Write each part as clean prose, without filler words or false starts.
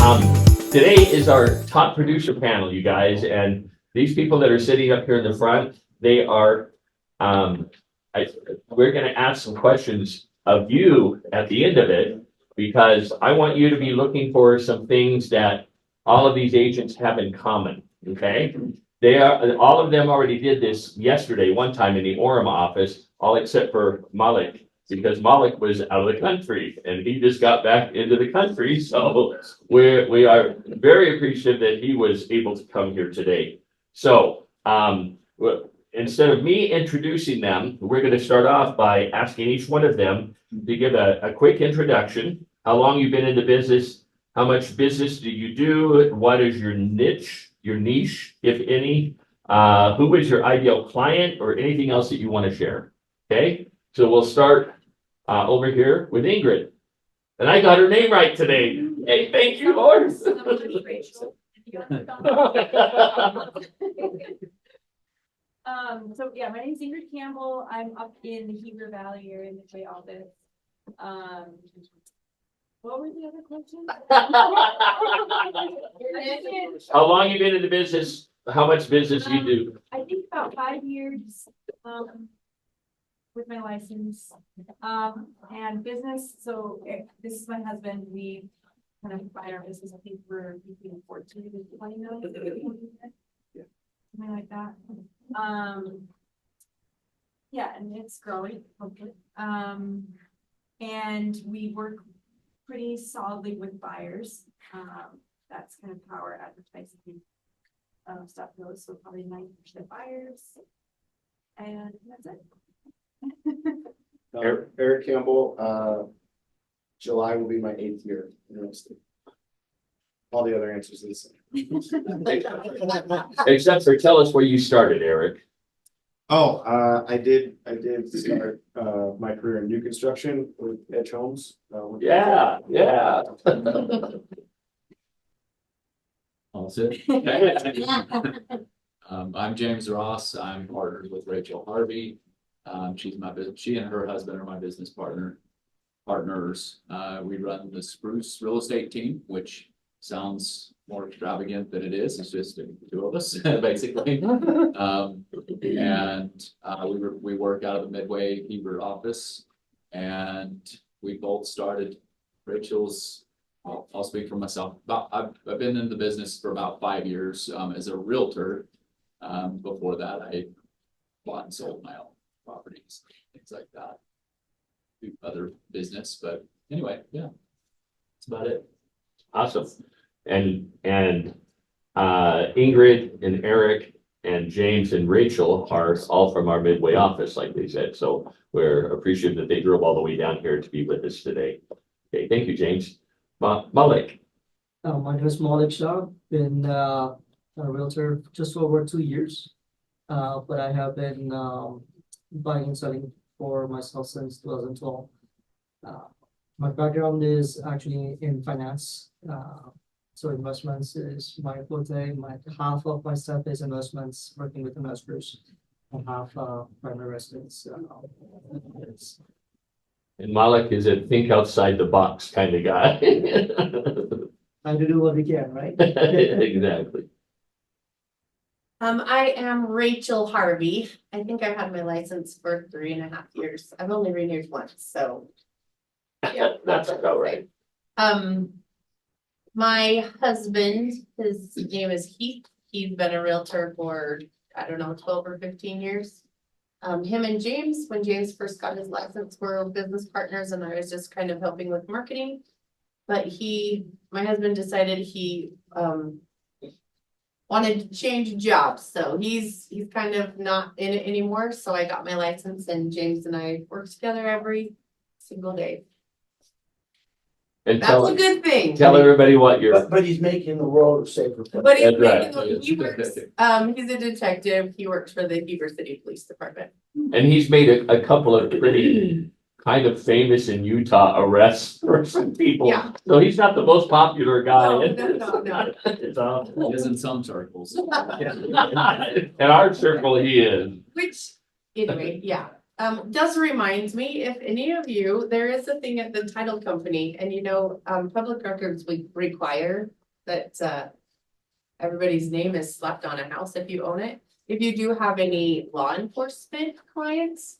Today is our top producer panel, you guys, and these people that are sitting up here in the front, they are, we're gonna ask some questions of you at the end of it, because I want you to be looking for some things that all of these agents have in common, okay? All of them already did this yesterday, one time in the Orem office, all except for Malik, because Malik was out of the country and he just got back into the country. So we are very appreciative that he was able to come here today. So instead of me introducing them, we're going to start off by asking each one of them to give a quick introduction. How long you've been in the business? How much business do you do? What is your niche, if any? Who is your ideal client, or anything else that you want to share? Okay, so we'll start over here with Ingrid. And I got her name right today. Hey, thank you, Lord. So yeah, my name is Ingrid Campbell. I'm up in the Heber Valley area in the Midway office. What were the other questions? How long you been in the business? How much business you do? I think about 5 years with my license and business. So this is my husband. We kind of combine our business. I think we're between 14 and 20 million, something like that. Yeah, and it's growing. Okay. And we work pretty solidly with buyers. That's kind of how our advertising stuff goes. So probably 90% buyers, and that's it. Eric Campbell, July will be my 8th year in real estate. All the other answers are the same. Except for, tell us where you started, Eric. Oh, I did start my career in new construction with Edge Homes. Yeah. All set. I'm James Ross. I'm partnered with Rachel Harvey. She and her husband are my business partners. We run the Spruce real estate team, which sounds more extravagant than it is. It's just the two of us, basically. We work out of the Midway Heber office, and we both started. Rachel's, I'll speak for myself. I've been in the business for about 5 years as a realtor. Before that, I bought and sold my own properties, things like that. Do other business, but anyway, yeah, that's about it. Awesome. And Ingrid and Eric and James and Rachel are all from our Midway office, like they said. So we're appreciative that they drove all the way down here to be with us today. Okay, thank you, James. Malik. My name is Malik Shah. Been a realtor just over 2 years, but I have been buying and selling for myself since 2012. My background is actually in finance. So investments is my forte. Half of my stuff is investments, working with investors, and half primary residence. And Malik is a think outside the box kind of guy. Trying to do what we can, right? Exactly. I am Rachel Harvey. I think I've had my license for 3.5 years. I've only renewed once, so yeah, That's about right. My husband, his name is Heath. He's been a realtor for, I don't know, 12 or 15 years. Him and James, when James first got his license, were business partners, and I was just kind of helping with marketing. But my husband decided he wanted to change jobs, so he's kind of not in it anymore. So I got my license, and James and I work together every single day. And That's a good thing. Tell everybody what you're. But he's making the world a safer place. But he's That's making he works. He's a detective. He works for the Heber City Police Department. And he's made a couple of pretty kind of famous in Utah arrests for some people. Yeah. So he's not the most popular guy. No. He is in some circles. In our circle, he is. Which, anyway, yeah. Does remind me, if any of you, there is a thing at the title company, and public records we require that, everybody's name is slapped on a house if you own it. If you do have any law enforcement clients,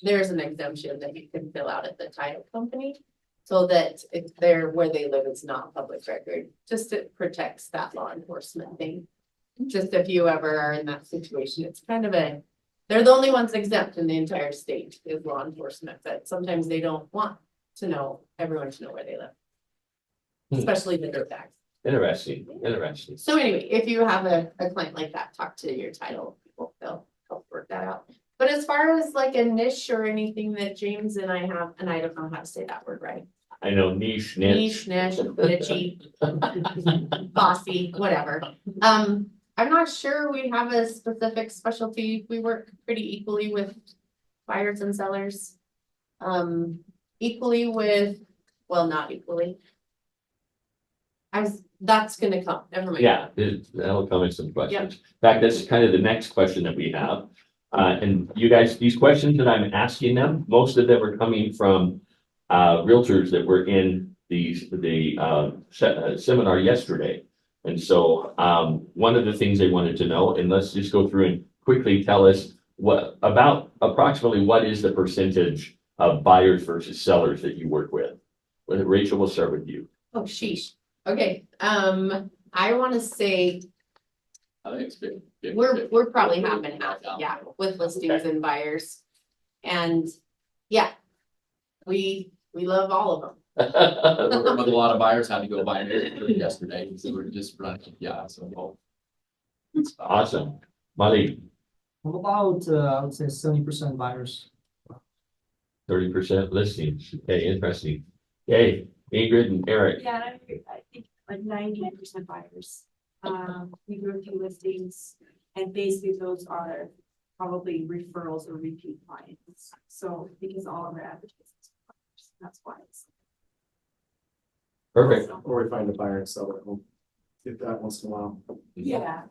there's an exemption that you can fill out at the title company. So that if they're, where they live, it's not public record, just it protects that law enforcement thing. Just if you ever are in that situation, it's kind of they're the only ones exempt in the entire state is law enforcement, but sometimes they don't want to know, everyone to know where they live. Hmm. Especially the dirt bags. Interesting. So anyway, if you have a client like that, talk to your title people, they'll help work that out. But as far as like a niche or anything that James and I have, and I don't know how to say that word right. I know niche, Niche, niche, niche, bossy, whatever. I'm not sure we have a specific specialty. We work pretty equally with buyers and sellers. Equally with, well, not equally. That's gonna come, never mind. Yeah, that'll come in some questions. In fact, that's kind of the next question that we have. And you guys, these questions that I'm asking them, most of them are coming from realtors that were in the seminar yesterday. And so one of the things they wanted to know, and let's just go through and quickly tell us approximately what is the percentage of buyers versus sellers that you work with? Rachel, we'll start with you. Oh, sheesh. Okay, I wanna say I think it's big. we're probably half and half, yeah, with listings and buyers. And yeah, we love all of them. Working with a lot of buyers, had to go buy it yesterday, so we're just running, yeah, so. Awesome. Molly, I'm about, I would say 70% buyers. 30% listings. Okay, interesting. Okay, Ingrid and Eric. Yeah, I think like 90% buyers. We do a few listings and basically those are probably referrals or repeat clients. So because all of our advertisements are buyers, that's why it's. Perfect. Or we find a buyer and sell it home. If that once in a while. Yeah.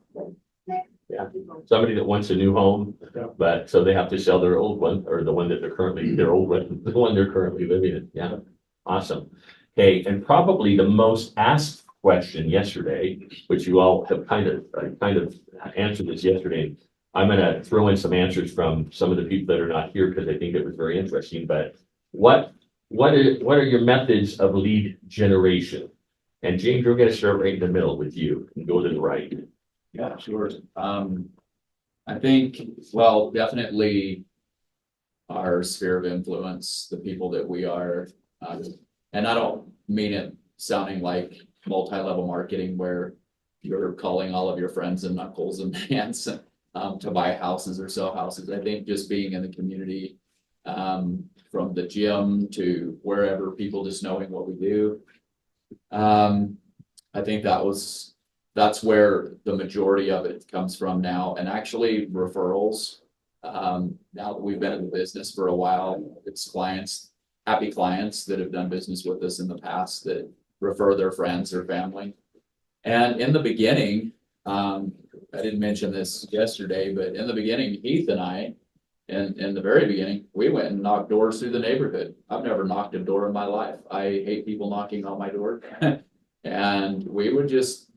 Yeah. Somebody that wants a new home, Yeah. but so they have to sell their old one or the one that they're currently, their old one, the one they're currently living in. Yeah. Awesome. Okay, and probably the most asked question yesterday, which you all have kind of answered this yesterday. I'm gonna throw in some answers from some of the people that are not here because I think it was very interesting, but what are your methods of lead generation? And James, we're gonna start right in the middle with you and go to the right. Yeah, sure. I think, well, definitely our sphere of influence, the people that we are, and I don't mean it sounding like multi-level marketing where you're calling all of your friends and knuckles and hands to buy houses or sell houses. I think just being in the community, from the gym to wherever, people just knowing what we do. I think that's where the majority of it comes from now, and actually referrals. Now that we've been in the business for a while, it's clients, happy clients that have done business with us in the past that refer their friends or family. And in the beginning, I didn't mention this yesterday, but in the beginning, Heath and I, in the very beginning, we went and knocked doors through the neighborhood. I've never knocked a door in my life. I hate people knocking on my door. And we would just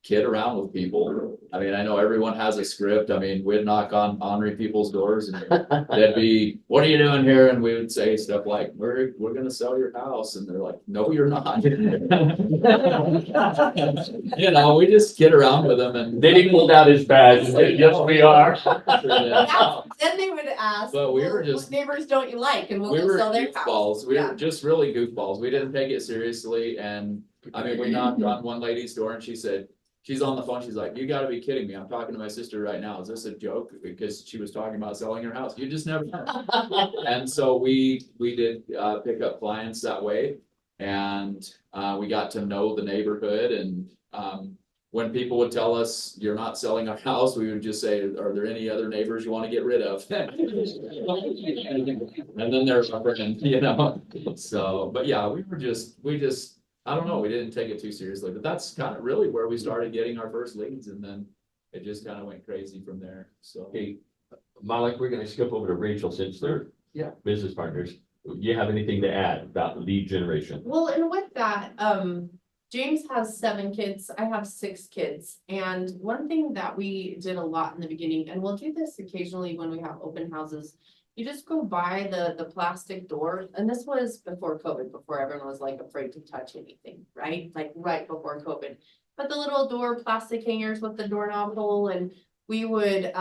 kid around with people. I mean, I know everyone has a script. I mean, we'd knock on ornery people's doors and they'd be, what are you doing here? And we would say stuff like, we're gonna sell your house. And they're like, no, you're not. You know, we just kid around with them and. Then he pulled out his badge and said, yes, we are. Then they would ask, But we were "Well, just- what neighbors don't you like? And We we'll go were sell their house. goofballs. We Yeah. were just really goofballs. We didn't take it seriously. And I mean, we knocked on one lady's door and she said, she's on the phone. She's like, you gotta be kidding me. I'm talking to my sister right now. Is this a joke? Because she was talking about selling her house. You just never know. And so we did pick up clients that way. And we got to know the neighborhood. And when people would tell us you're not selling our house, we would just say, are there any other neighbors you want to get rid of? And then there's a friend, you know, so, but yeah, we just, I don't know, we didn't take it too seriously, but that's kind of really where we started getting our first leads, and then it just kind of went crazy from there, so. Okay, Malik, we're gonna skip over to Rachel since they're business partners. Do you have anything to add about lead generation? Well, and with that, James has 7 kids, I have 6 kids, and one thing that we did a lot in the beginning, and we'll do this occasionally when we have open houses. You just go buy the plastic door, and this was before COVID, before everyone was like afraid to touch anything, right? Like right before COVID. But the little door plastic hangers with the doorknob hole, and we would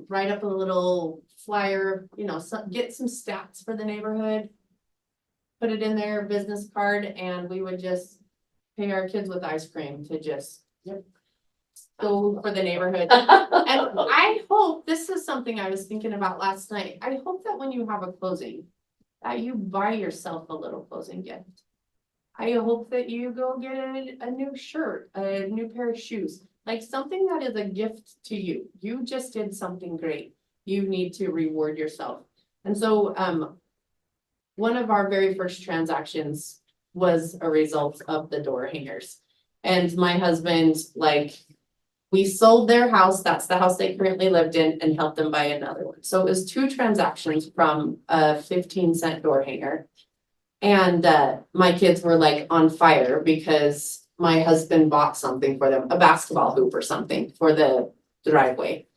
write up a little flyer, you know, get some stats for the neighborhood. Put it in their business card, and we would just pay our kids with ice cream to just go for the neighborhood. And I hope, this is something I was thinking about last night. I hope that when you have a closing, that you buy yourself a little closing gift. I hope that you go get a new shirt, a new pair of shoes, like something that is a gift to you. You just did something great. You need to reward yourself. And so, one of our very first transactions was a result of the door hangers. And my husband, like, we sold their house, that's the house they currently lived in, and helped them buy another one. So it was 2 transactions from a 15-cent door hanger. And my kids were like on fire because my husband bought something for them, a basketball hoop or something for the driveway.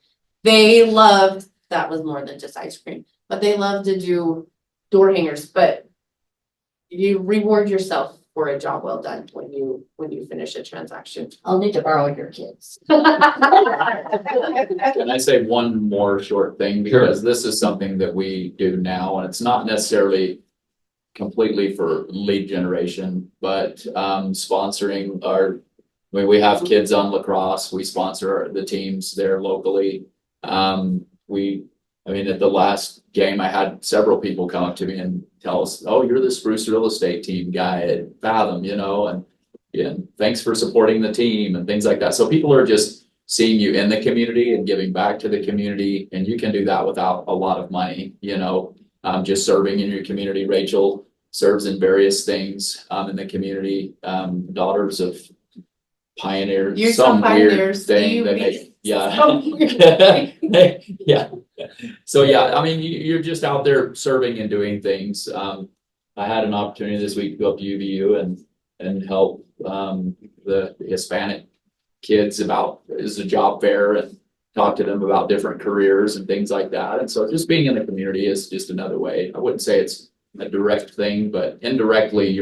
They loved, that was more than just ice cream, but they loved to do door hangers, but you reward yourself for a job well done when you finish a transaction. I'll need to borrow your kids. Can I say one more short thing? Because this is something that we do now, and it's not necessarily completely for lead generation, but sponsoring we have kids on lacrosse, we sponsor the teams there locally. I mean, at the last game, I had several people come up to me and tell us, oh, you're the Spruce Real Estate team guy at Fathom, you know, and thanks for supporting the team and things like that. So people are just seeing you in the community and giving back to the community. And you can do that without a lot of money, you know, just serving in your community. Rachel serves in various things in the community, Daughters of Pioneer, You're some weird pioneers, thing that they- yeah. Yeah. So yeah, I mean, you're just out there serving and doing things. I had an opportunity this week to go up to UVU and help the Hispanic kids about is a job fair and talk to them about different careers and things like that. And so just being in the community is just another way. I wouldn't say it's a direct thing, but indirectly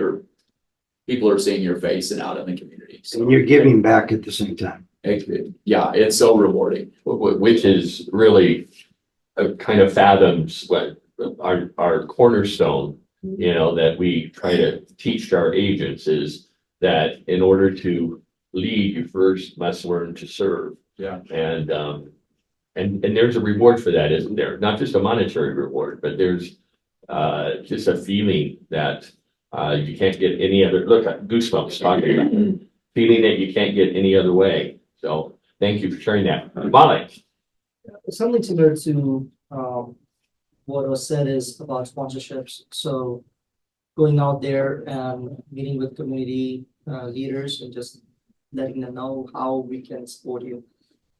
people are seeing your face and out in the community. So And you're giving back at the same time. yeah, it's so rewarding. Which is really kind of fathoms what our cornerstone, you know, that we try to teach our agents is that in order to lead, you first must learn to serve. Yeah. And there's a reward for that, isn't there? Not just a monetary reward, but there's just a feeling that you can't get any other, look, goosebumps talking about it. Feeling that you can't get any other way. So thank you for sharing that. Malik. Something similar to what was said is about sponsorships. So going out there and meeting with community leaders and just letting them know how we can support you,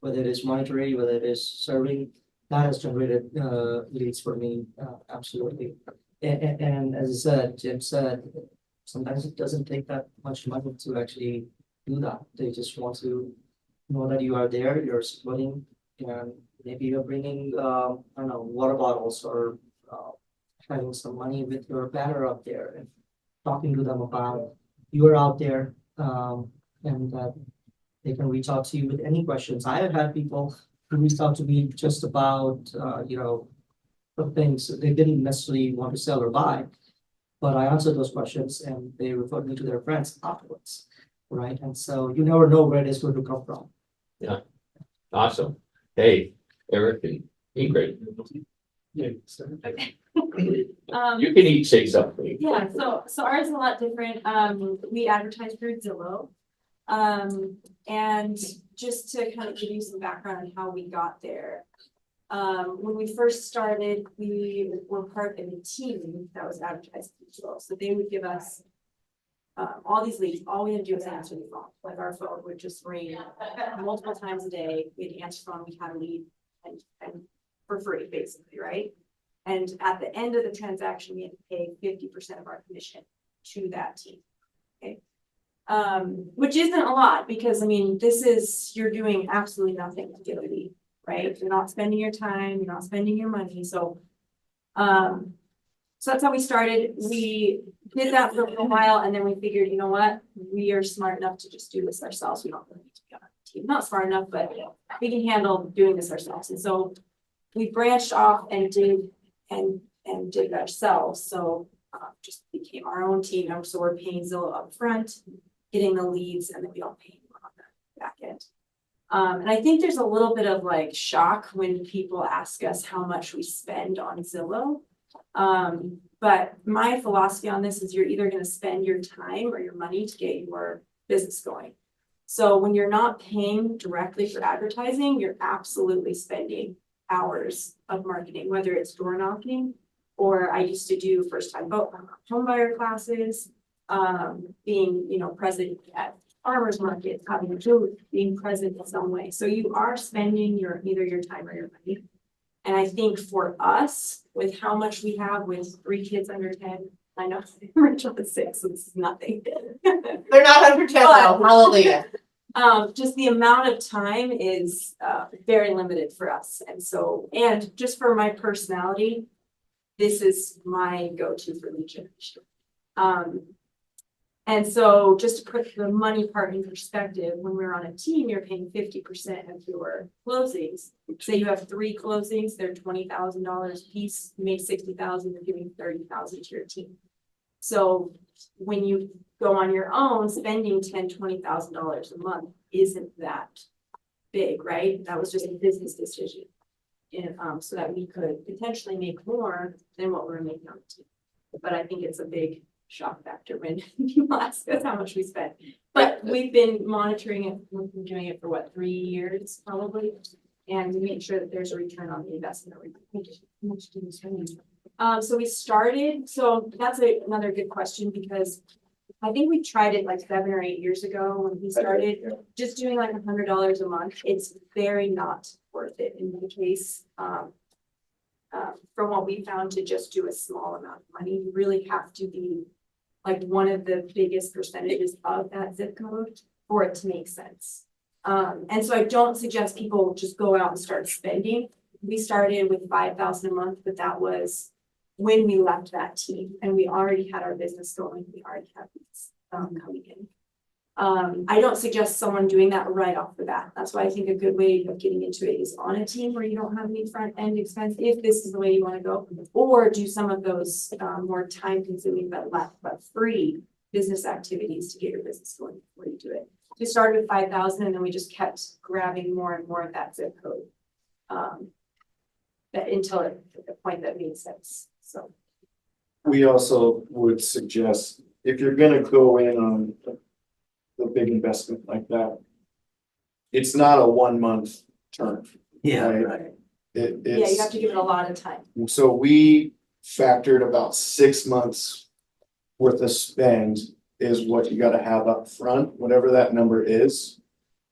whether it is monetary, whether it is serving, that has generated leads for me, absolutely. And as I said, Jim said, sometimes it doesn't take that much money to actually do that. They just want to know that you are there, you're supporting, and maybe you're bringing, I don't know, water bottles or having some money with your banner up there and talking to them about you are out there, and that they can reach out to you with any questions. I have had people who reached out to me just about, the things that they didn't necessarily want to sell or buy, but I answered those questions and they referred me to their friends afterwards, right? And so you never know where it is going to come from. Awesome. Hey, Eric and Ingrid. Okay. You can each say something. Yeah, so ours is a lot different. We advertise through Zillow. And just to kind of give you some background on how we got there. When we first started, we were part of a team that was advertised through Zillow. So they would give us all these leads. All we had to do was answer the phone. Like our phone would just ring multiple times a day. We'd answer the phone, we had a lead and for free, basically, right? And at the end of the transaction, we had to pay 50% of our commission to that team. Okay. which isn't a lot, because I mean, this is, you're doing absolutely nothing to get a lead, right? You're not spending your time, you're not spending your money, so. So that's how we started. We did that for a little while, and then we figured, you know what? We are smart enough to just do this ourselves. We don't really need to be on a team. Not smart enough, but we can handle doing this ourselves. And so we branched off and did it ourselves. So just became our own team. And so we're paying Zillow up front, getting the leads, and then we don't pay more on the back end. And I think there's a little bit of like shock when people ask us how much we spend on Zillow. But my philosophy on this is you're either going to spend your time or your money to get your business going. So when you're not paying directly for advertising, you're absolutely spending hours of marketing, whether it's door knocking, or I used to do first time home buyer classes, being, you know, present at farmers markets, having a booth, being present in some way. So you are spending either your time or your money. And I think for us, with how much we have with 3 kids under 10, I know Rachel is 6, so this is nothing. They're not under 10 though, hallelujah. Just the amount of time is very limited for us. And so, and just for my personality, this is my go-to for lead generation. And so just to put the money part in perspective, when we're on a team, you're paying 50% of your closings. Say you have 3 closings, they're $20,000 a piece, you make $60,000, you're giving $30,000 to your team. So when you go on your own, spending $10,000, $20,000 a month isn't that big, right? That was just a business decision. And so that we could potentially make more than what we're making on the team. But I think it's a big shock factor when people ask us how much we spend. But we've been monitoring it, we've been doing it for what, 3 years probably, and we make sure that there's a return on the investment. So we started, so that's another good question, because I think we tried it like 7 or 8 years ago when we started just doing like $100 a month. It's very not worth it in my case. From what we found, to just do a small amount of money, you really have to be like one of the biggest percentages of that zip code for it to make sense. And so I don't suggest people just go out and start spending. We started with $5,000 a month, but that was when we left that team and we already had our business going. We already had these coming in. I don't suggest someone doing that right off the bat. That's why I think a good way of getting into it is on a team where you don't have any front end expense, if this is the way you want to go, or do some of those more time consuming but free business activities to get your business going before you do it. We started with 5,000 and then we just kept grabbing more and more of that zip code until the point that made sense. So we also would suggest, if you're gonna go in on a big investment like that, it's not a 1 month term. Yeah, right? right. yeah, you have to give it a lot of time. So we factored about 6 months worth of spend is what you gotta have up front, whatever that number is.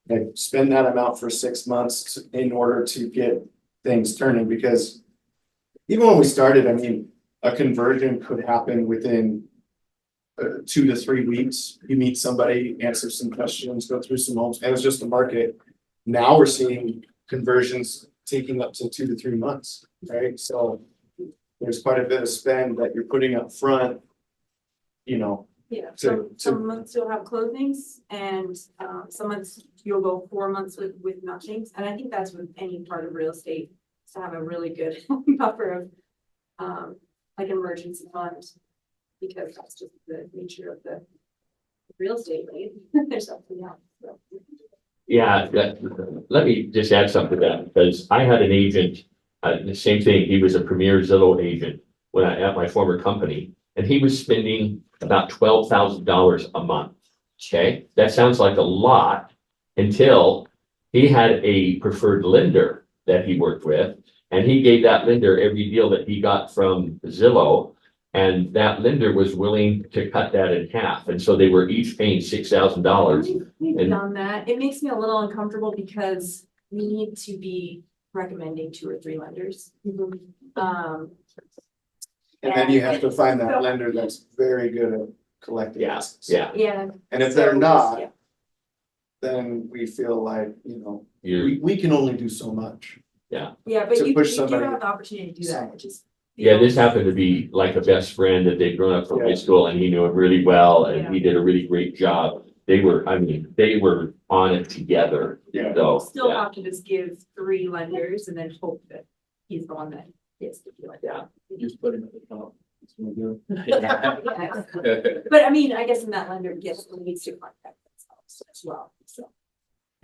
Like spend that amount for 6 months in order to get things turning, because even when we started, I mean, a conversion could happen within 2 to 3 weeks. You meet somebody, answer some questions, go through some homes, and it's just the market. Now we're seeing conversions taking up to 2 to 3 months, right? So there's quite a bit of spend that you're putting up front, you know. Yeah, some months you'll have closings and some months you'll go 4 months with nothing. And I think that's with any part of real estate, to have a really good buffer of like emergency fund, because that's just the nature of the real estate, right? There's something else. So. Yeah, let me just add something to that, because I had an agent, the same thing, he was a premier Zillow agent at my former company, and he was spending about $12,000 a month. Okay, that sounds like a lot until he had a preferred lender that he worked with, and he gave that lender every deal that he got from Zillow, and that lender was willing to cut that in half, and so they were each paying $6,000. We've done that. It makes me a little uncomfortable because we need to be recommending 2 or 3 lenders. And then you have to find that lender that's very good at collecting. Yeah, license. yeah, Yeah. And if they're So, not, yeah. then we feel like, you're, we can only do so much. Yeah, but To you push do somebody- have the opportunity to do that, which is. yeah, this happened to be like a best friend that they'd grown up from high Yeah. school and he knew it really well and he did a really great job. They were on it together, Yeah. so, Still yeah. have to just give 3 lenders and then hope that he's the one that gets to do it. Yeah. Just put him at the top. That's what we do. Yeah. But I mean, I guess in that lender, yes, needs to contact themselves as well, so.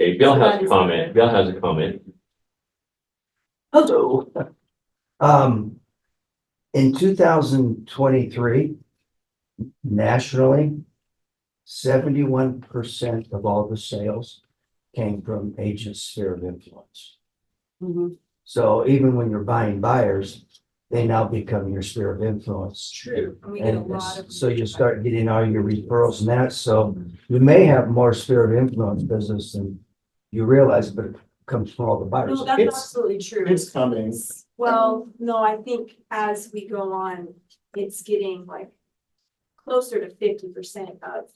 Okay, Bill So has that a is- comment. Bill has a comment. Hello. In 2023, nationally, 71% of all the sales came from agent sphere of influence. So even when you're buying buyers, they now become your sphere of influence. True. And we get a And lot of. so you start getting all your referrals and that, so you may have more sphere of influence business than you realize, but it comes from all the buyers. No, that's It's- absolutely true. It's coming. Well, no, I think as we go on, it's getting like closer to 50% of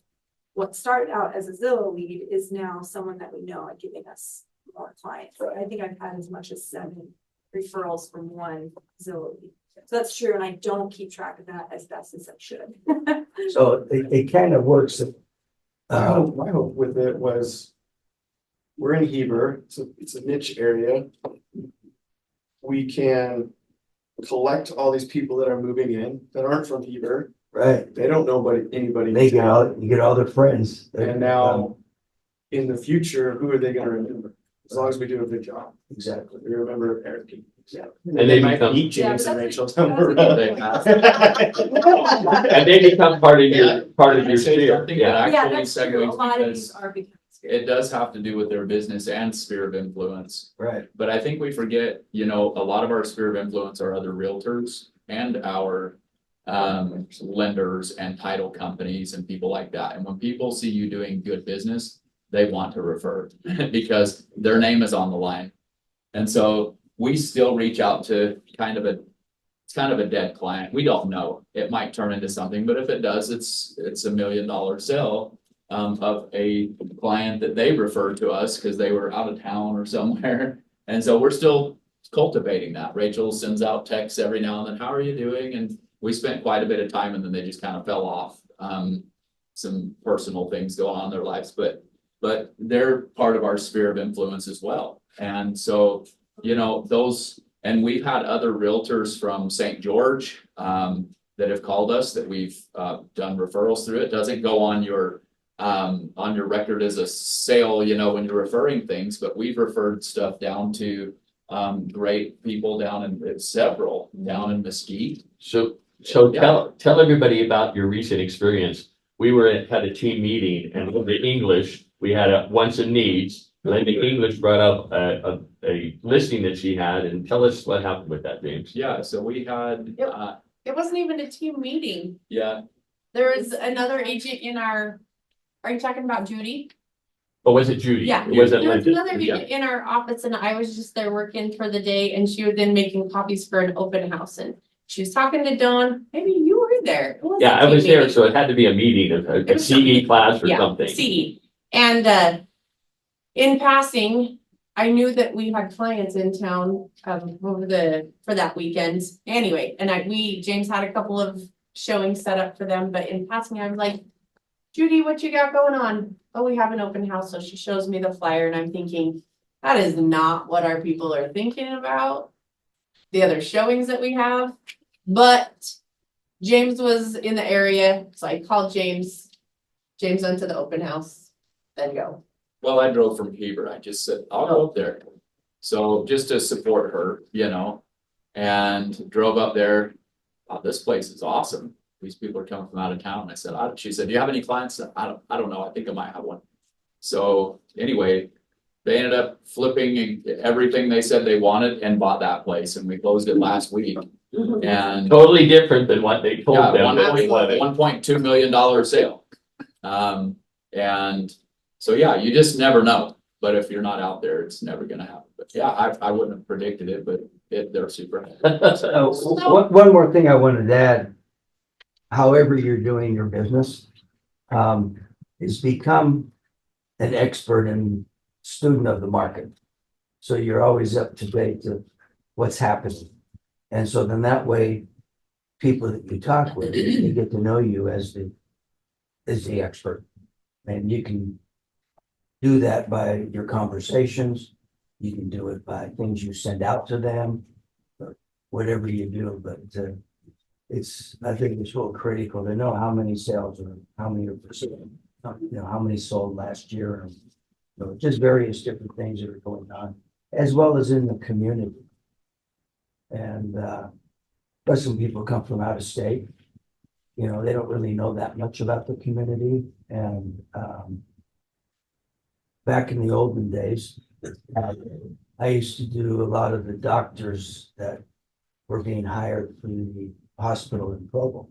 what started out as a Zillow lead is now someone that we know and giving us more clients. I think I've had as much as 7 referrals from one Zillow lead. So that's true, and I don't keep track of that as best as I should. So it kind of works. My hope with it was, we're in Heber, so it's a niche area. We can collect all these people that are moving in that aren't from Heber. Right, They don't know anybody. they get all, you get all their friends. And now, in the future, who are they gonna remember? As long as we do a good job. Exactly. We remember Eric. Yeah. And they might become- meet James Yeah, and but Rachel that's down the that's a good road. And they become part of your Can I say sphere, something yeah. that Yeah, actually that's true. A segues lot of these because are becoming. it does have to do with their business and sphere of influence. Right. But I think we forget, a lot of our sphere of influence are other realtors and our lenders and title companies and people like that. And when people see you doing good business, they want to refer because their name is on the line. And so we still reach out to it's kind of a dead client. We don't know. It might turn into something, but if it does, it's $1 million sale of a client that they referred to us because they were out of town or somewhere. And so we're still cultivating that. Rachel sends out texts every now and then, how are you doing? And we spent quite a bit of time and then they just kind of fell off. Some personal things go on in their lives, but they're part of our sphere of influence as well. And so, those, and we've had other realtors from St. George that have called us that we've done referrals through. It doesn't go on your record as a sale, when you're referring things, but we've referred stuff down to great people down in several down in Mesquite. So tell everybody about your recent experience. We had a team meeting and with the English, we had a wants and needs. Linda English brought up a listing that she had, and tell us what happened with that, James. Yeah, so we had, It wasn't even a team meeting. yeah, There was another agent in our, are you talking about Judy? Or was it Judy? Yeah. It wasn't There was Linda? another Yeah. agent in our office and I was just there working for the day and she was then making copies for an open house and she was talking to Dawn. Maybe you were there. It wasn't Yeah, a I was team there, meeting. so it had to be a meeting, a It was CE something. class or Yeah, something. CE. And in passing, I knew that we had clients in town for that weekend anyway. And James had a couple of showings set up for them, but in passing, I was like, Judy, what you got going on? Oh, we have an open house. So she shows me the flyer and I'm thinking, that is not what our people are thinking about. The other showings that we have, but James was in the area, so I called James. James went to the open house, then go. well, I drove from Heber. I just said, I'll go up there. So just to support her, and drove up there. Wow, this place is awesome. These people are coming from out of town. I said, she said, do you have any clients? I don't know. I think I might have one. So anyway, they ended up flipping everything they said they wanted and bought that place and we closed it last week. And Totally different than what they told yeah, them. that they wanted. $1.2 million sale. And so, yeah, you just never know. But if you're not out there, it's never gonna happen. But yeah, I wouldn't have predicted it, but they're super. One more thing I wanted to add. However you're doing your business, is become an expert and student of the market. So you're always up to date to what's happening. And so then that way, people that you talk with, they get to know you as the expert. And you can do that by your conversations. You can do it by things you send out to them, or whatever you do, but I think it's real critical to know how many sales or how many are pursuing, how many sold last year, and just various different things that are going on, as well as in the community. And but some people come from out of state, they don't really know that much about the community. And back in the olden days, I used to do a lot of the doctors that were being hired for the hospital in Provo.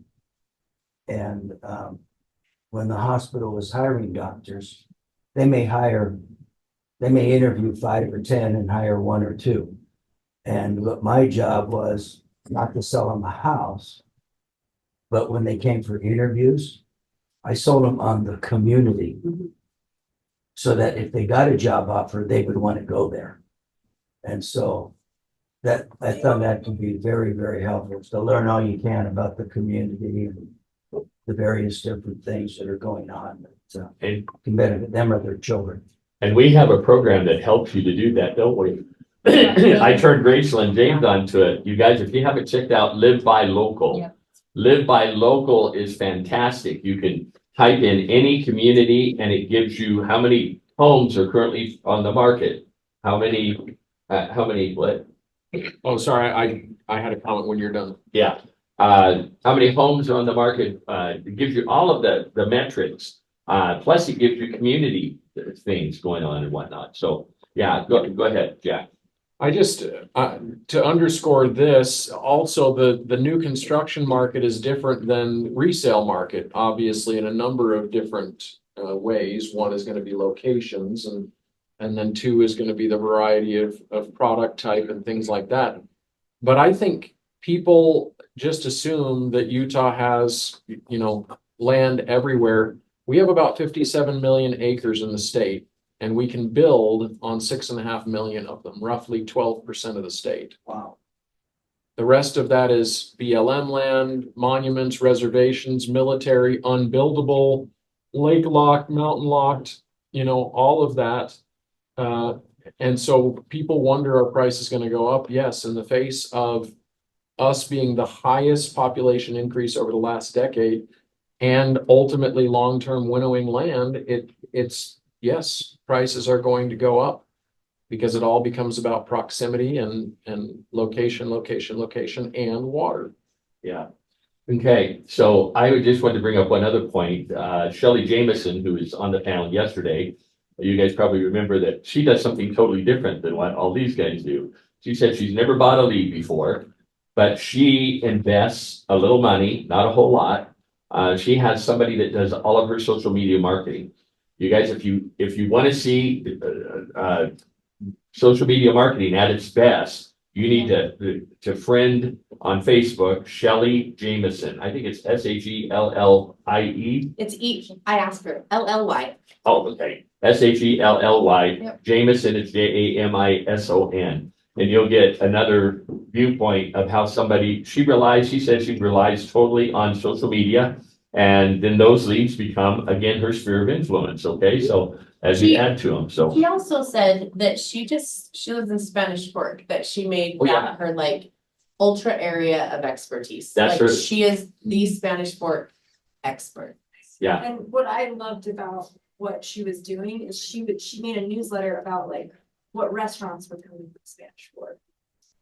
And when the hospital was hiring doctors, they may interview 5 or 10 and hire 1 or 2. And what my job was not to sell them a house, but when they came for interviews, I sold them on the community. So that if they got a job offer, they would want to go there. And so that I found that to be very, very helpful, to learn all you can about the community and the various different things that are going on that can benefit them or their children. And we have a program that helps you to do that, don't we? I turned Rachel and James onto it. You guys, if you haven't checked out Live by Local. Yeah. Live by Local is fantastic. You can type in any community and it gives you how many homes are currently on the market. How many, what? Oh, sorry, I had a comment when you're done. Yeah. How many homes are on the market? It gives you all of the metrics. Plus it gives you community things going on and whatnot. So yeah, go ahead, Jack. I just, to underscore this, also the new construction market is different than resale market, obviously, in a number of different ways. One is going to be locations, and then 2 is going to be the variety of product type and things like that. But I think people just assume that Utah has, land everywhere. We have about 57 million acres in the state. And we can build on 6.5 million of them, roughly 12% of the state. Wow. The rest of that is BLM land, monuments, reservations, military, unbuildable, lake locked, mountain locked, all of that. And so people wonder our price is going to go up. Yes, in the face of us being the highest population increase over the last decade and ultimately long-term winnowing land, it's yes, prices are going to go up because it all becomes about proximity and location and water. Yeah. Okay, so I would just want to bring up one other point. Shelley Jameson, who was on the panel yesterday, you guys probably remember that she does something totally different than what all these guys do. She said she's never bought a lead before, but she invests a little money, not a whole lot. She has somebody that does all of her social media marketing. You guys, if you want to see social media marketing at its best, you need to friend on Facebook Shelley Jameson. I think it's Shelllie. It's I asked her, LLY. Oh, okay. Shellly. Yep. Jameson is Jamison. And you'll get another viewpoint of how she says she relies totally on social media. And then those leads become, again, her sphere of influence. Okay, so as you add to them, so. She also said that she lives in Spanish Fork, that she made that her ultra area of expertise. That's her. She is the Spanish Fork expert. Yeah. And what I loved about what she was doing is she made a newsletter about what restaurants were coming from Spanish Fork.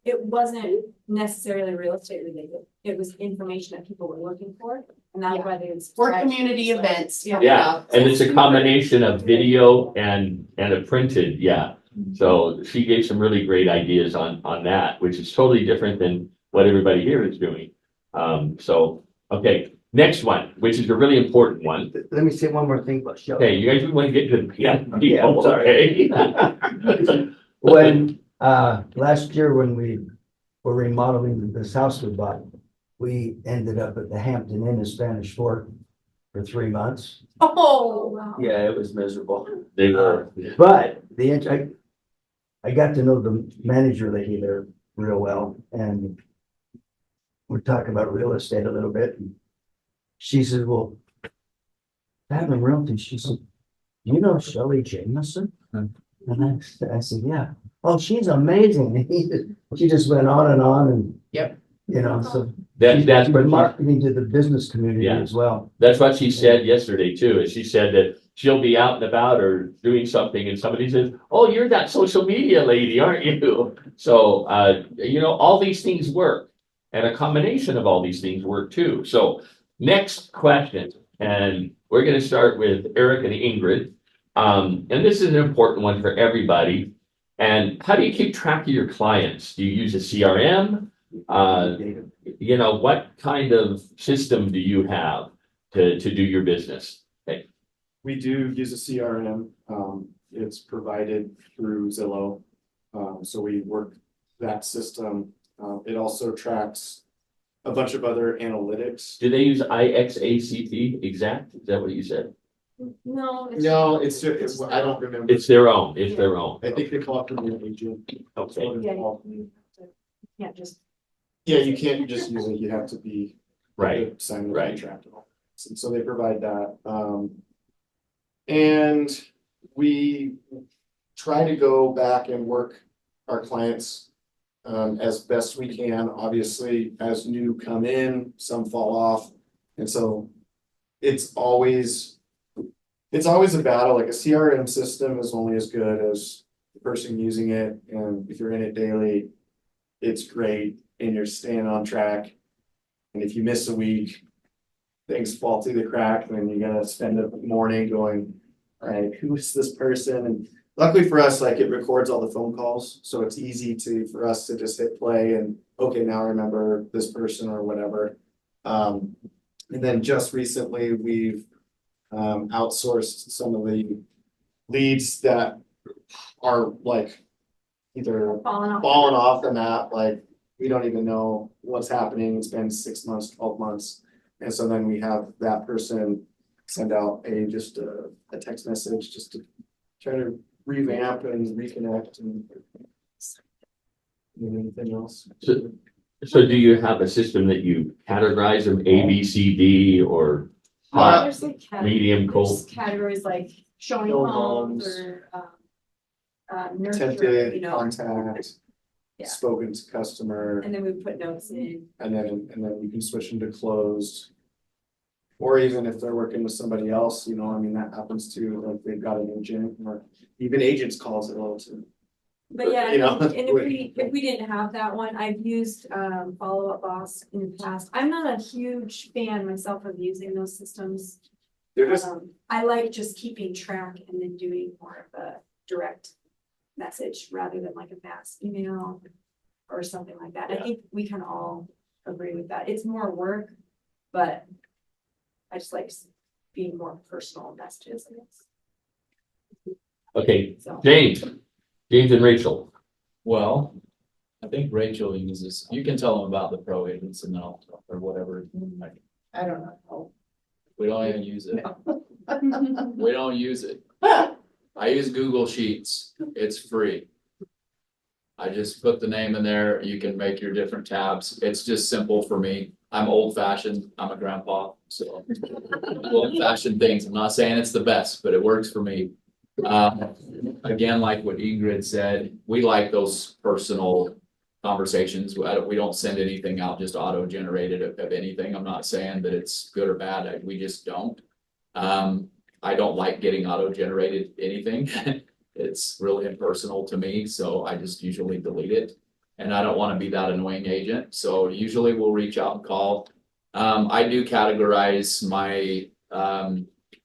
It wasn't necessarily real estate related. It was information that people were looking for. And that's why they would. Or community events. Yeah, and it's a combination of video and a printed, So she gave some really great ideas on that, which is totally different than what everybody here is doing. Okay, next one, which is a really important one. Let me say one more thing about Shelley. Okay, you guys want to get to the Yeah, I'm sorry. okay? When last year when we were remodeling this house we bought, we ended up at the Hampton Inn in Spanish Fork, for 3 months. Oh, wow. Yeah, it was miserable. They were, But I got to know the manager lady there real well, and we're talking about real estate a little bit. And she said, well, Having Realty, she said, you know Shelley Jameson? And I said, yeah. Oh, she's amazing. She just went on and. Yep. You know, so. that's she's what she, marketing to the business community Yeah. as well. that's what she said yesterday too, is she said that she'll be out and about or doing something and somebody says, oh, you're that social media lady, aren't you? So, all these things work. And a combination of all these things work too. So next question, and we're gonna start with Eric and Ingrid. And this is an important one for everybody. And how do you keep track of your clients? Do you use a CRM? What kind of system do you have to do your business? We do use a CRM. It's provided through Zillow. So we work that system. It also tracks a bunch of other analytics. Do they use IXACT exact? Is that what you said? No. No, I don't remember. It's their own, it's their own. I think they call it from the agent. Okay, Yeah, you can't just. Yeah, you can't just use it. You have to be. right. Sign the Right. contract. And so they provide that. And we try to go back and work our clients as best we can. Obviously, as new come in, some fall off. And so it's always a battle. Like a CRM system is only as good as the person using it. And if you're in it daily, it's great and you're staying on track. And if you miss a week, things fall through the crack, and then you gotta spend a morning going, all right, who is this person? And luckily for us, like it records all the phone calls, so it's easy for us to just hit play and, okay, now I remember this person or whatever. And then just recently, we've outsourced some of the leads that are like either Falling off. falling off the map, like we don't even know what's happening. It's been 6 months, 12 months. And so then we have that person send out just a text message just to try to revamp and reconnect and anything else. So do you have a system that you categorize them A, B, C, D, or hot, There's like medium, there's cold? categories like showing Showing homes homes. or nurture, Attempted contact, Yeah. spoken to customer, and then we put notes in. and then you can switch them to closed. Or even if they're working with somebody else, that happens too, like they've got an agent, or even agents calls it all too. But yeah, You know, and if we didn't have that one, I've used Follow Up Boss in the past. I'm not a huge fan myself of using those systems. They're just, I like just keeping track and then doing more of a direct message rather than like a mass email or something like that. I think we can all agree with that. It's more work, but I just like being more personal messages, I guess. Okay, So. James and Rachel. Well, I think Rachel uses, you can tell them about the pro agents and all, or whatever. I don't know. We don't even use it. We don't use it. I use Google Sheets. It's free. I just put the name in there. You can make your different tabs. It's just simple for me. I'm old fashioned. I'm a grandpa, so old fashioned things. I'm not saying it's the best, but it works for me. Again, like what Ingrid said, we like those personal conversations. We don't send anything out just auto generated of anything. I'm not saying that it's good or bad. We just don't. I don't like getting auto generated anything. It's really impersonal to me, so I just usually delete it. And I don't want to be that annoying agent, so usually we'll reach out and call. I do categorize my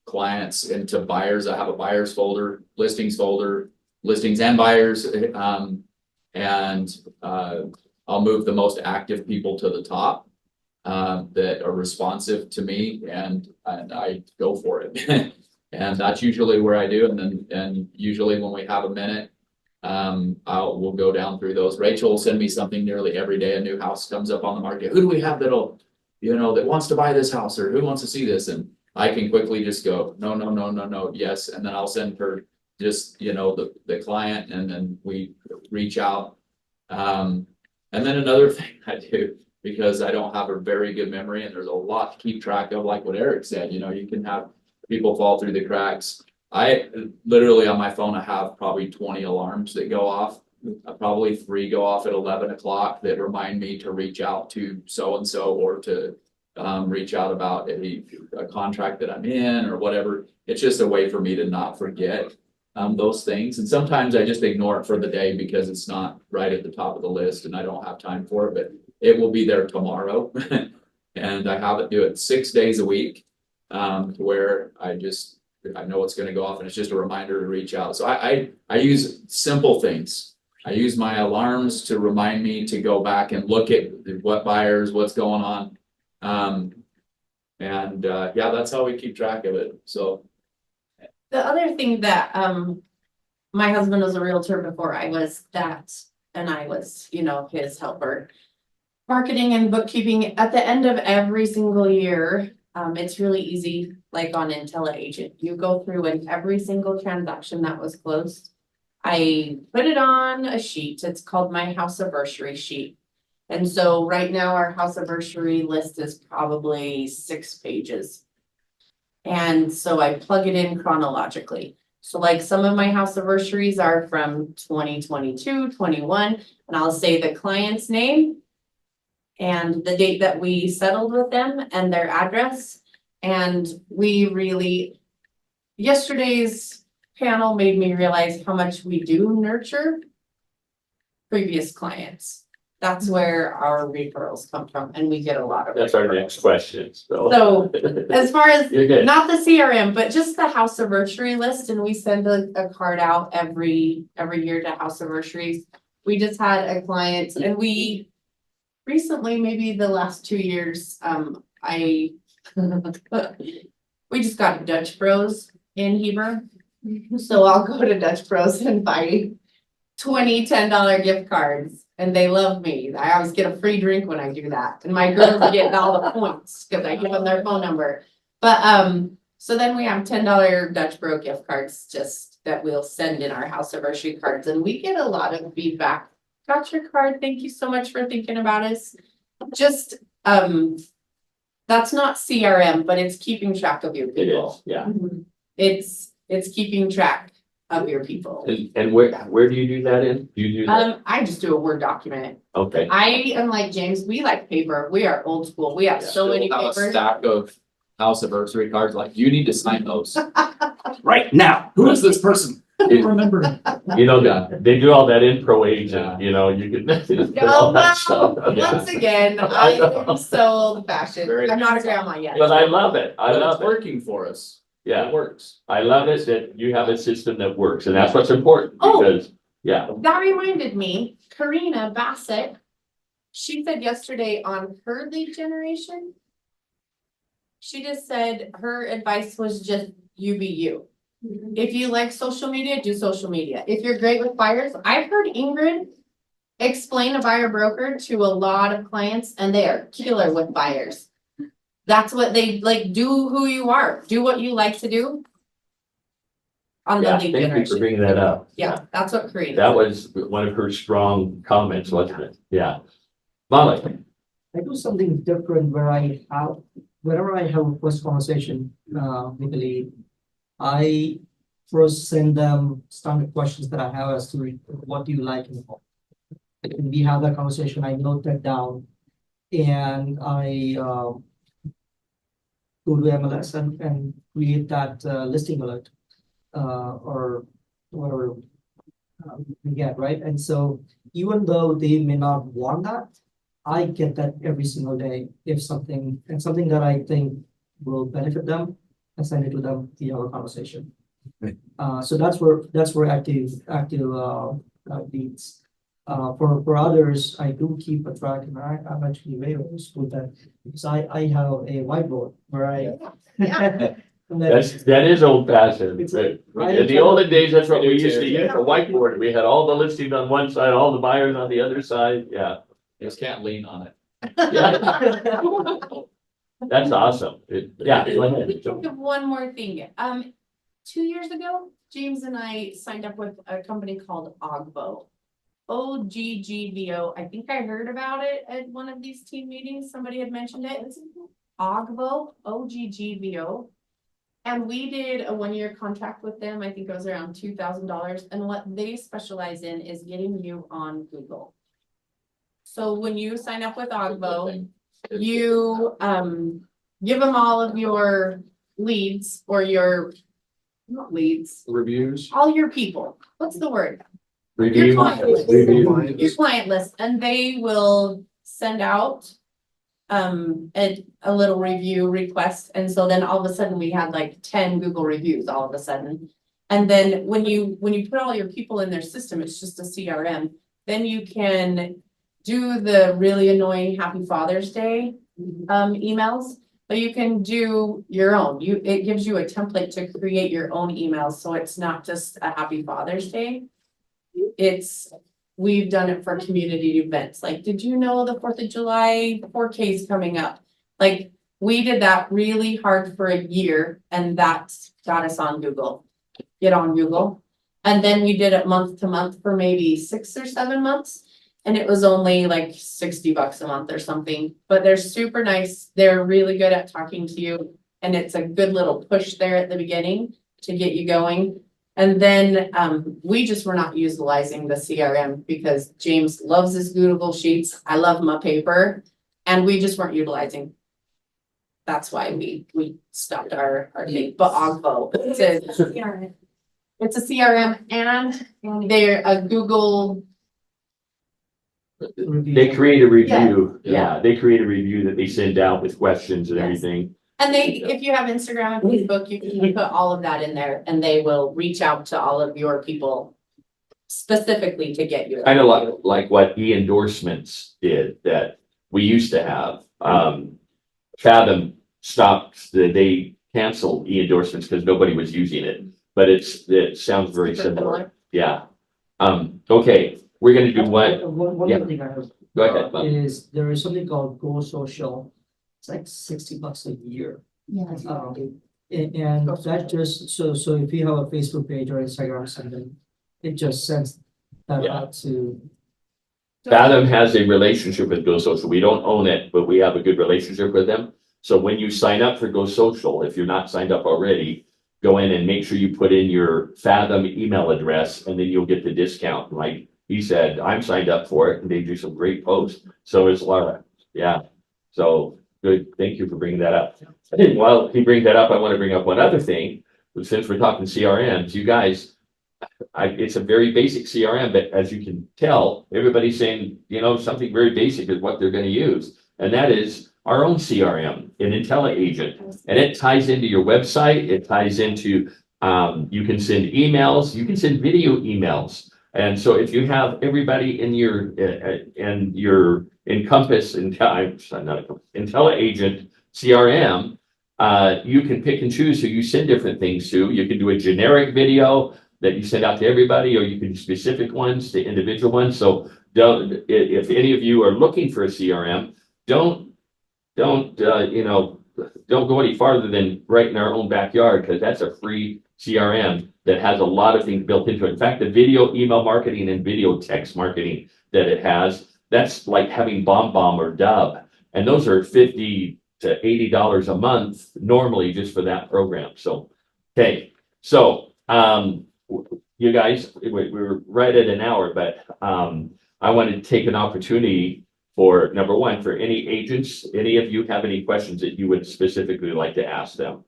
clients into buyers. I have a buyers folder, listings and buyers. I'll move the most active people to the top that are responsive to me, and I go for it. And that's usually where I do. And usually when we have a minute, we'll go down through those. Rachel will send me something nearly every day. A new house comes up on the market. Who do we have that wants to buy this house, or who wants to see this? And I can quickly just go, no, no, no, no, no, yes, and then I'll send her just, the client, and then we reach out. And then another thing I do, because I don't have a very good memory and there's a lot to keep track of, like what Eric said, you can have people fall through the cracks. I literally on my phone, I have probably 20 alarms that go off. Probably 3 go off at 11 o'clock that remind me to reach out to so-and-so or to reach out about a contract that I'm in or whatever. It's just a way for me to not forget those things. And sometimes I just ignore it for the day because it's not right at the top of the list and I don't have time for it, but it will be there tomorrow. And I have it do it 6 days a week, where I know what's gonna go off and it's just a reminder to reach out. So I use simple things. I use my alarms to remind me to go back and look at what buyers, what's going on. Yeah, that's how we keep track of it. So. The other thing that, my husband was a realtor before I was that, and I was, his helper. Marketing and bookkeeping, at the end of every single year, it's really easy, like on IntelliAgent. You go through and every single transaction that was closed, I put it on a sheet. It's called my house anniversary sheet. And so right now our house anniversary list is probably 6 pages. And so I plug it in chronologically. So like some of my house anniversaries are from 2022, 21, and I'll say the client's name and the date that we settled with them and their address. And yesterday's panel made me realize how much we do nurture previous clients. That's where our referrals come from, and we get a lot of. That's our next question, so. So as far as, You're good. not the CRM, but just the house anniversary list, and we send a card out every year to house anniversaries. We just had a client, and we recently, maybe the last 2 years, we just got Dutch Bros in Heber. So I'll go to Dutch Bros and buy 20 $10 gift cards, and they love me. I always get a free drink when I do that, and my girls are getting all the points because I give them their phone number. But so then we have $10 Dutch Bro gift cards just that we'll send in our house anniversary cards, and we get a lot of feedback. Got your card, thank you so much for thinking about us. Just that's not CRM, but it's keeping track of your It people. is, yeah. It's keeping track of your people. And where do you do that in? Do you do that? I just do a Word document. Okay, I am like James, we like paper. We are old school. We have so many Still have a papers. stack of house anniversary cards, like you need to sign those. Right now. Who is this person? I don't remember. Yeah. they do all that in Pro Yeah. agent, you could. Oh, all that stuff. well, Yeah. once again, I know. I'm so old fashioned. Very I'm not a grandma yet. But I love it, I But it's love it, working for us. yeah, It works. I love it that you have a system that works, and that's what's important, Oh. because, yeah, That reminded me, Karina Bassett, she said yesterday on her lead generation, she just said her advice was just you be you. If you like social media, do social media. If you're great with buyers, I've heard Ingrid explain a buyer broker to a lot of clients, and they are killer with buyers. That's what they like, do who you are, do what you like to do. On the yeah, lead thank you for generation. bringing that up. Yeah, that's what Karina. That was one of her strong comments, wasn't it? Yeah. Molly, I do something different whenever I have a first conversation with the lead, I first send them standard questions that I have as to what do you like in the home. And we have that conversation, I note that down, and I go to MLS and create that listing alert or whatever we get, right? And so even though they may not want that, I get that every single day if something that I think will benefit them, I send it to them via our conversation. Right. So that's where active leads. For others, I do keep a track, and I'm actually very old school that because I have a whiteboard where I. Yeah. and then- that is old fashioned. It's In the olden days, that's what we We do used to too. use, a whiteboard. We had all the listings on one side, all the buyers on the other side, yeah. Just can't lean on it. Yeah. That's awesome. Yeah, go Let me ahead. think of one more thing. 2 years ago, James and I signed up with a company called Ogvo. OGGVO. I think I heard about it at one of these team meetings. Somebody had mentioned it. Ogvo, OGGVO. And we did a 1-year contract with them. I think it was around $2,000. And what they specialize in is getting you on Google. So when you sign up with Ogvo, you give them all of your leads or your, not leads, Reviews. all your people. What's the word? Review. Your client list. Review. Your client list, and they will send out a little review request. And so then all of a sudden we had like 10 Google reviews all of a sudden. And then when you put all your people in their system, it's just a CRM, then you can do the really annoying Happy Father's Day emails, but you can do your own. It gives you a template to create your own emails, so it's not just a Happy Father's Day. We've done it for community events. Like, did you know the 4th of July 4K is coming up? Like, we did that really hard for a year, and that got us on Google. Get on Google. And then we did it month to month for maybe 6 or 7 months. And it was only like $60 a month or something, but they're super nice. They're really good at talking to you. And it's a good little push there at the beginning to get you going. And then we just were not utilizing the CRM because James loves his Google Sheets. I love my paper, and we just weren't utilizing. That's why we stopped our thing. But Ogvo, it's a CRM and they're a Google. They create a review. Yeah. Yeah, they create a review that they send out with questions and Yes. everything. And if you have Instagram and Facebook, you can put all of that in there and they will reach out to all of your people specifically to get you. Kind of like what e-endorsements did that we used to have. Fathom stopped, they canceled e-endorsements because nobody was using it, but it sounds very similar. Yeah. Okay, we're gonna do one. One Yeah. more thing I have Go ahead, Bob. is there is something called Go Social. It's like $60 a year. Yeah. And that just, so if you have a Facebook page or Instagram or something, it just sends that Yeah. out to. Fathom has a relationship with Go Social. We don't own it, but we have a good relationship with them. So when you sign up for Go Social, if you're not signed up already, go in and make sure you put in your Fathom email address and then you'll get the discount. Like he said, I'm signed up for it and they do some great posts. So is Laura. Yeah. So good. Thank you for bringing that up. While he brings that up, I want to bring up one other thing. Since we're talking CRMs, you guys, it's a very basic CRM, but as you can tell, everybody's saying, something very basic is what they're going to use. And that is our own CRM, an IntelliAgent. And it ties into your website. It ties into, you can send emails, you can send video emails. And so if you have everybody in your Encompass, IntelliAgent CRM, you can pick and choose who you send different things to. You can do a generic video that you send out to everybody, or you can do specific ones to individual ones. So if any of you are looking for a CRM, don't go any farther than right in our own backyard, because that's a free CRM that has a lot of things built into it. In fact, the video email marketing and video text marketing that it has, that's like having BombBomb or Dub. And those are $50 to $80 a month normally just for that program. So, okay. So, you guys, we're right at an hour, but I wanted to take an opportunity for number one, for any agents, any of you have any questions that you would specifically like to ask them?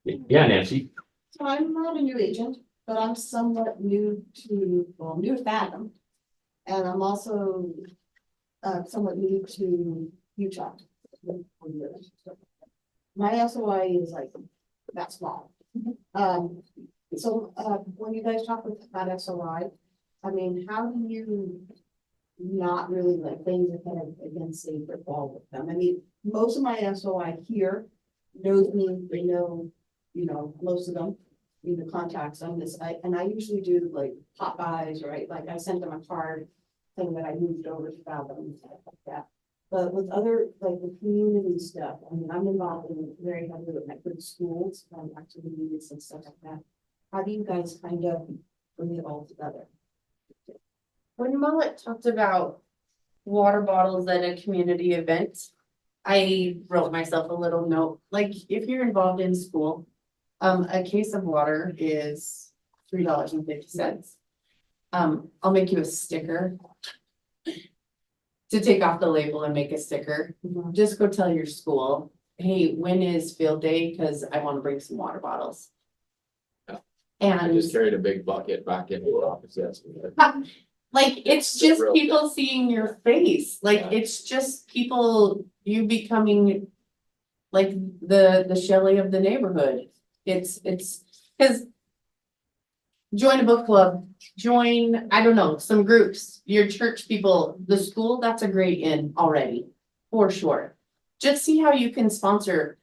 Yeah, Nancy. So I'm not a new agent, but I'm somewhat new to Fathom. And I'm also somewhat new to Utah. My SOI is like that small. So when you guys talk about SOI, I mean, how do you not really like things ahead against the football with them? I mean, most of my SOI here knows me, they know, most of them, contacts them. And I usually do like Popeyes, right? Like I sent them a card saying that I moved over to Fathom and stuff like that. But with other, like the community stuff, I mean, I'm involved in very heavily with Medford schools, activities and stuff like that. How do you guys kind of bring it all together? When Mullet talked about water bottles at a community event, I wrote myself a little note, like if you're involved in school, a case of water is $3.50. I'll make you a sticker to take off the label and make a sticker. Just go tell your school, hey, when is field day? Cause I wanna bring some water bottles. I And just carried a big bucket back into the office yesterday. like, it's It's a just real people seeing your face, like, Yeah. it's just people, you becoming. Like the Shelley of the neighborhood, it's, cause. Join a book club, join, I don't know, some groups, your church people, the school, that's a great in already, for sure. Just see how you can sponsor.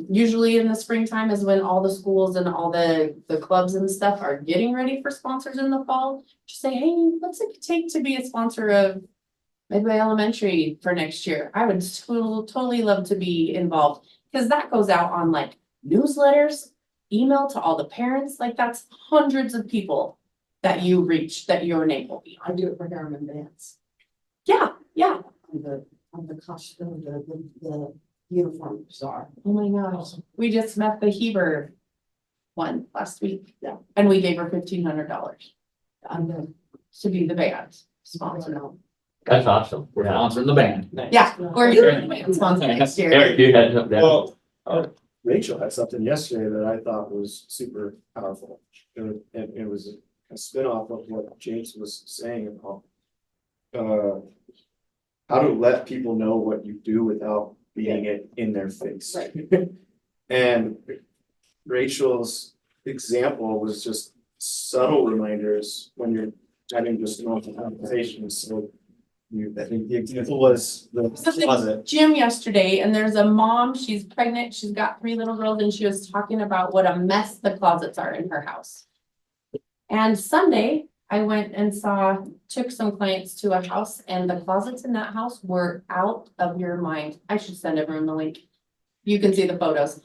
Usually in the springtime is when all the schools and all the clubs and stuff are getting ready for sponsors in the fall. Just say, hey, what's it take to be a sponsor of Midway Elementary for next year? I would totally love to be involved, cause that goes out on like newsletters, email to all the parents, like that's hundreds of people that you reach, that your name will be on. I do it for Harriman Dance. Yeah, On the costume, the uniform czar. oh my gosh, we just met the Heber one last week, and we gave her $1,500 I'm the. to be the band sponsor. No. That's awesome. We're Yeah. sponsoring the band. Yeah, we're the band sponsor next year. Eric, you had something. Well, Rachel had something yesterday that I thought was super powerful. And it was a spin-off of what James was saying about how to let people know what you do without being it in their face. Right. And Rachel's example was just subtle reminders when you're having just normal conversations. So I think the example was the closet. Gym yesterday, and there's a mom, she's pregnant, she's got 3 little girls, and she was talking about what a mess the closets are in her house. And Sunday, I went and took some clients to a house, and the closets in that house were out of your mind. I should send everyone the link. You can see the photos,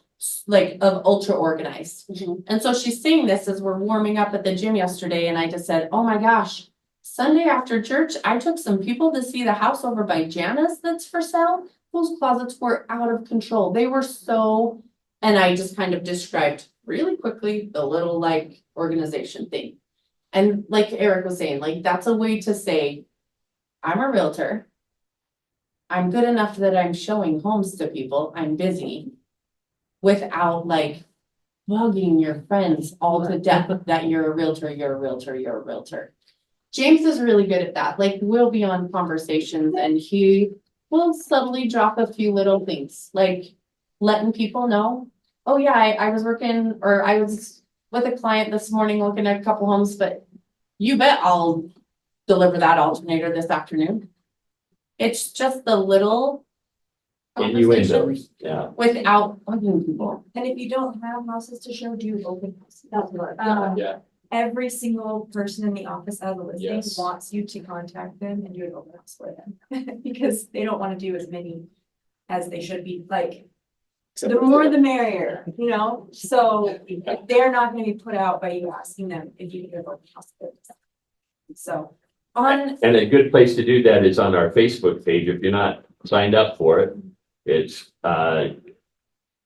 like of ultra organized. And so she's seeing this as we're warming up at the gym yesterday, and I just said, oh my gosh, Sunday after church, I took some people to see the house over by Janice that's for sale. Those closets were out of control. They were so, and I just kind of described really quickly the little like organization thing. And like Eric was saying, like that's a way to say, I'm a realtor. I'm good enough that I'm showing homes to people. I'm busy. Without like bugging your friends all to death that you're a realtor, you're a realtor, you're a realtor. James is really good at that. Like we'll be on conversations and he will subtly drop a few little things, like letting people know, oh yeah, I was working, or I was with a client this morning looking at a couple homes, but you bet I'll deliver that alternator this afternoon. It's just the little conversations Innuendos, yeah. without bugging people. And if you don't have houses to show, do open houses. That's what. Yeah. Every single person in the office as a listing Yes. wants you to contact them and do an open house for them. Because they don't wanna do as many as they should be, like, Except the for more today. the merrier, you know? So they're not gonna be put out by you asking them if you can do an open house. for them. So, on, And a good place to do that is on our Facebook page. If you're not signed up for it, it's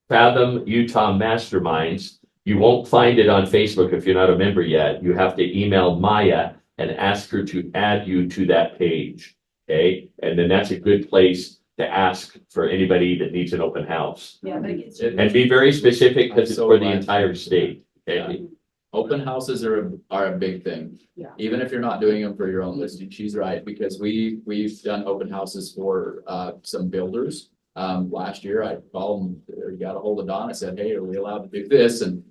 Fathom Utah Masterminds. You won't find it on Facebook if you're not a member yet. You have to email Maya and ask her to add you to that page. Okay, and then that's a good place to ask for anybody that needs an open house. yeah, but it gets. And be very specific because it's I'm so for the glad. entire state. Yeah. Okay? Open houses are a big thing. Yeah. Even if you're not doing them for your own listing, she's right, because we've done open houses for some builders. Last year I called and got a hold of Don. I said, hey, are we allowed to do this? And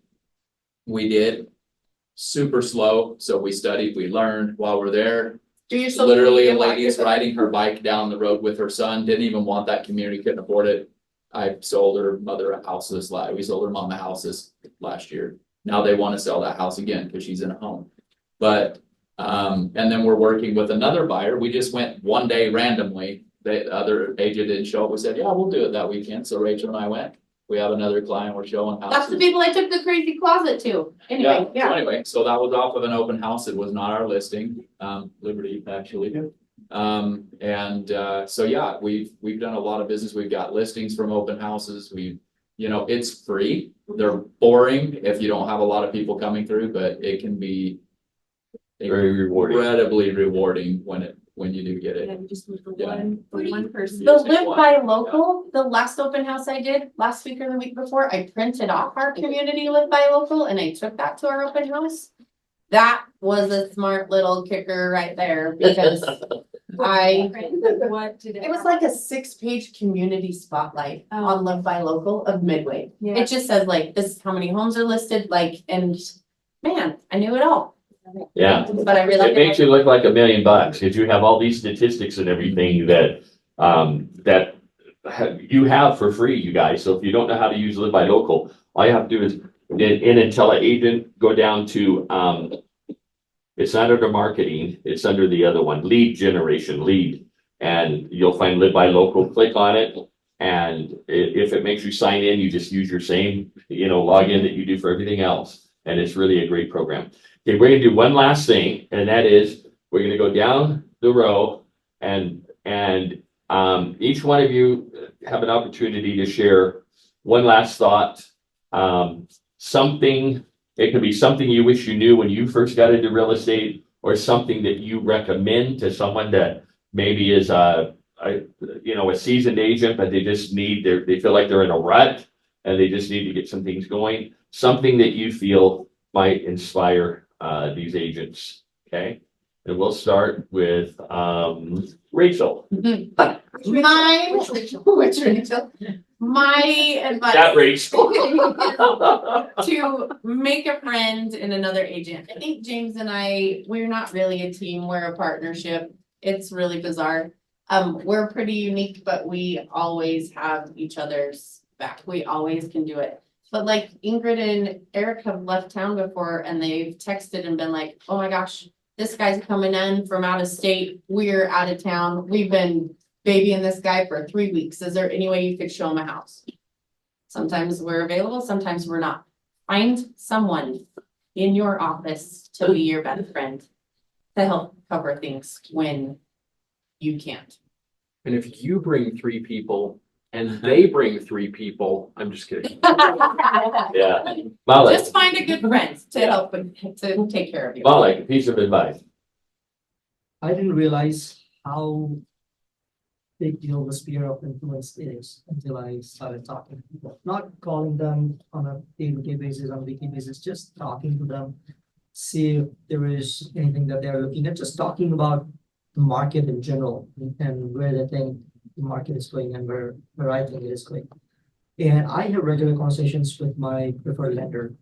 we did. Super slow. So we studied, we learned while we're there. Do your social Literally, a media lady is marketing. riding her bike down the road with her son, didn't even want that community, couldn't afford it. I sold her mother houses, we sold her mama houses last year. Now they want to sell that house again because she's in a home. But, and then we're working with another buyer. We just went one day randomly the other agent didn't show up. We said, yeah, we'll do it that weekend. So Rachel and I went. We have another client we're showing houses. That's the people I took the crazy closet to. Anyway, So yeah. anyway, so that was off of an open house. It was not our listing, Liberty actually. So yeah, we've done a lot of business. We've got listings from open houses. It's free. They're boring if you don't have a lot of people coming through, but it can be Very rewarding. incredibly rewarding when you do get And it. then just with the Yeah. one person. The Live by Local, the last open house I did last week or the week before, I printed off our community Live by Local and I took that to our open house. That was a smart little kicker right there because What did it was like a 6-page community spotlight Oh. on Live by Local of Midway. Yeah. It just says like, this is how many homes are listed, like, and man, I knew it all. Yeah. But I really. It makes you look like $1 million because you have all these statistics and everything that you have for free, you guys. So if you don't know how to use Live by Local, all you have to do is in IntelliAgent, go down to it's not under marketing, it's under the other one, lead generation, lead. And you'll find Live by Local, click on it. And if it makes you sign in, you just use your same, login that you do for everything else. And it's really a great program. Okay, we're gonna do one last thing, and that is, we're gonna go down the row and each one of you have an opportunity to share one last thought. Something, it could be something you wish you knew when you first got into real estate, or something that you recommend to someone that maybe is a seasoned agent, but they feel like they're in a rut and they just need to get some things going. Something that you feel might inspire these agents, okay? And we'll start with Rachel. Which Rachel? My advice. That Rachel. To make a friend in another agent. I think James and we're not really a team, we're a partnership. It's really bizarre. We're pretty unique, but we always have each other's back. We always can do it. But like Ingrid and Eric have left town before and they've texted and been like, oh my gosh, this guy's coming in from out of state. We're out of town. We've been babying this guy for 3 weeks. Is there any way you could show him a house? Sometimes we're available, sometimes we're not. Find someone in your office to be your best friend to help cover things when you can't. And if you bring 3 people and they bring 3 people, I'm just kidding. Yeah. Malik, Just find a good friend to help to take care of you. Malik, a piece of advice. I didn't realize how big deal the sphere of influence is until I started talking to people. Not calling them on a day-to-day basis, on a weekly basis, just talking to them, see if there is anything that they're looking at, just talking about the market in general and where they think the market is going and where I think it is going. And I have regular conversations with my preferred lender.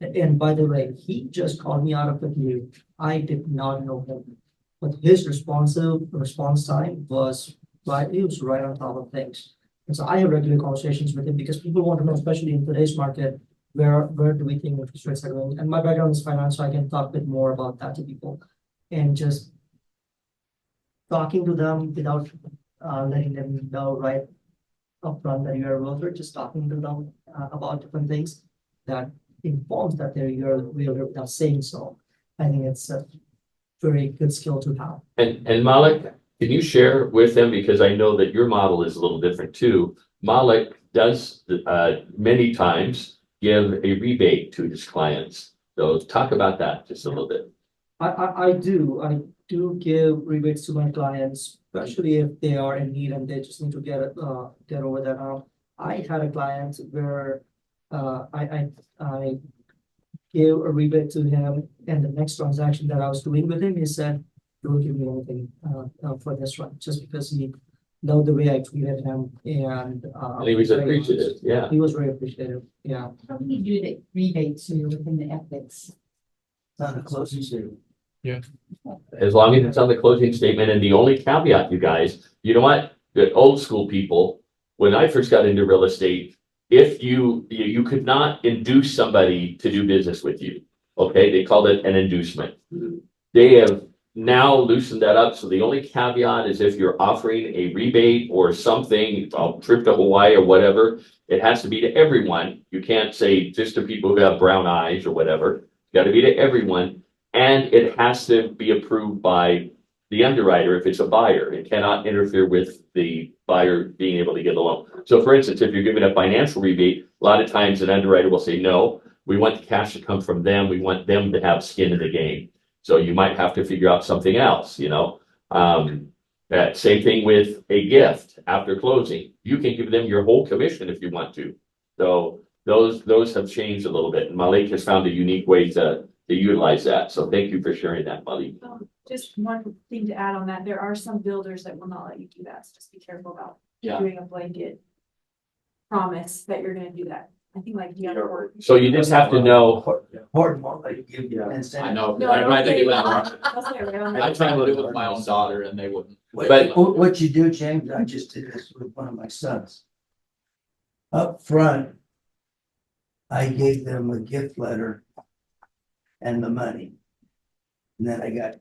And by the way, he just called me out of the blue. I did not know him, but his response time was right. He was right on top of things. And so I have regular conversations with him because people want to know, especially in today's market, where do we think interest rates are going? And my background is finance, so I can talk a bit more about that to people. And just talking to them without letting them know right upfront that you're a realtor, just talking to them about different things that informs that you're a realtor without saying so. I think it's a very good skill to have. And Malik, can you share with them, because I know that your model is a little different too. Malik does many times give a rebate to his clients. So talk about that just a little bit. I do give rebates to my clients, especially if they are in need and they just need to get over that hump. I had a client where I gave a rebate to him, and the next transaction that I was doing with him, he said, "Don't give me anything for this one," just because he loved the way I treated him, and And he was appreciative, yeah. he was very appreciative. Yeah. How do you do the rebates within the ethics? Not a closing statement. As long as it's on the closing statement, and the only caveat, you guys, you know what? The old school people, when I first got into real estate, if you could not induce somebody to do business with you, okay? They called it an inducement. They have now loosened that up. So the only caveat is if you're offering a rebate or something, a trip to Hawaii or whatever, it has to be to everyone. You can't say just to people who have brown eyes or whatever. It's got to be to everyone. And it has to be approved by the underwriter if it's a buyer. It cannot interfere with the buyer being able to get a loan. So for instance, if you're giving a financial rebate, a lot of times an underwriter will say, no, we want the cash to come from them. We want them to have skin in the game. So you might have to figure out something else, you know? Same thing with a gift after closing. You can give them your whole commission if you want to. So those have changed a little bit. And Malik has found a unique way to utilize that. So thank you for sharing that, Malik. Just one thing to add on that, there are some builders that will not let you do that, so just be careful about Yeah. doing a blanket promise that you're gonna do that. I think like DeAndre. So you just have to know, Horton won't let you give you I incentive. know, No, I tried to don't do say that. Don't say it right on I that. tried to do it with my own daughter and they wouldn't. What you do, James, I just did this with one of my sons. Up front, I gave them a gift letter and the money. And then I got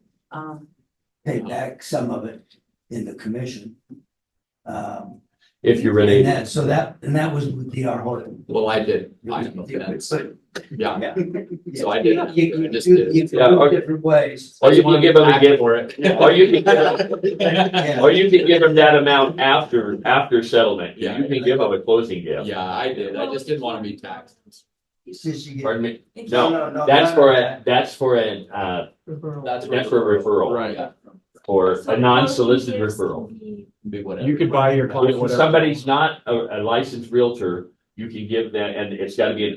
paid back some of it in the commission. if you're And ready. that was with DR Horton. Well, I did. I am a fence. But, Yeah. yeah. So I did. You I just did. you Yeah, can do okay. different ways. Or you can give them a gift, for it. or you can, Yeah. or you can give them that amount after settlement. Yeah. You can give them a closing gift. Yeah, I did. I just didn't want to be taxed. It's just you get. Pardon me? It's- No, that's for a Referral. That's that's for a referral, Right. Yeah. or So a non-solicited closing gifts referral. can be- Be whatever. You could buy your client If whatever. somebody's not a licensed realtor, you can give them, and it's gotta be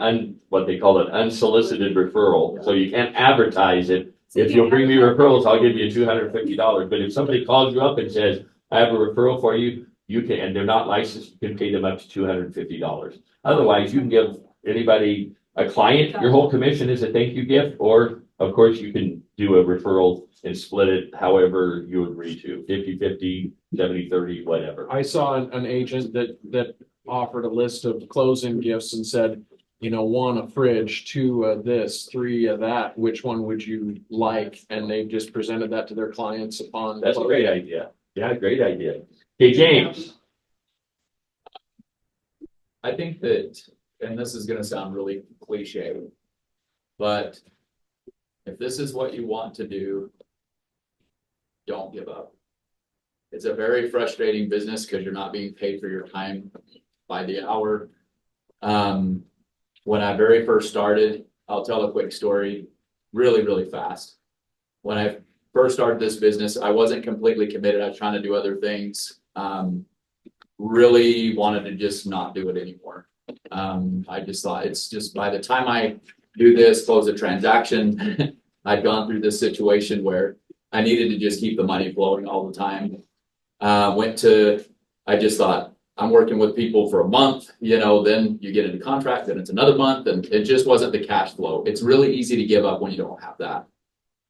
what they call an unsolicited referral, so you can't advertise it. so If you you'll bring me have- referrals, I'll give you $250, but if somebody calls you up and says, I have a referral for you, you can, and they're not licensed, you can pay them up to $250. Otherwise, you can give anybody, a client, your whole commission is a thank you gift, or of course, you can do a referral and split it however you agree to, 50-50, 70-30, whatever. I saw an agent that offered a list of closing gifts and said, you know, 1, a fridge, 2, this, 3, that, which one would you like? And they just presented that to their clients upon. That's a great idea. Yeah, great idea. Hey, James. I think that, and this is gonna sound really cliche, but if this is what you want to do, don't give up. It's a very frustrating business because you're not being paid for your time by the hour. When I very first started, I'll tell a quick story, really, really fast. When I first started this business, I wasn't completely committed. I was trying to do other things. Really wanted to just not do it anymore. I just thought it's just by the time I do this, close a transaction, I'd gone through this situation where I needed to just keep the money flowing all the time. I just thought, I'm working with people for a month, you know, then you get into contract, then it's another month, and it just wasn't the cash flow. It's really easy to give up when you don't have that.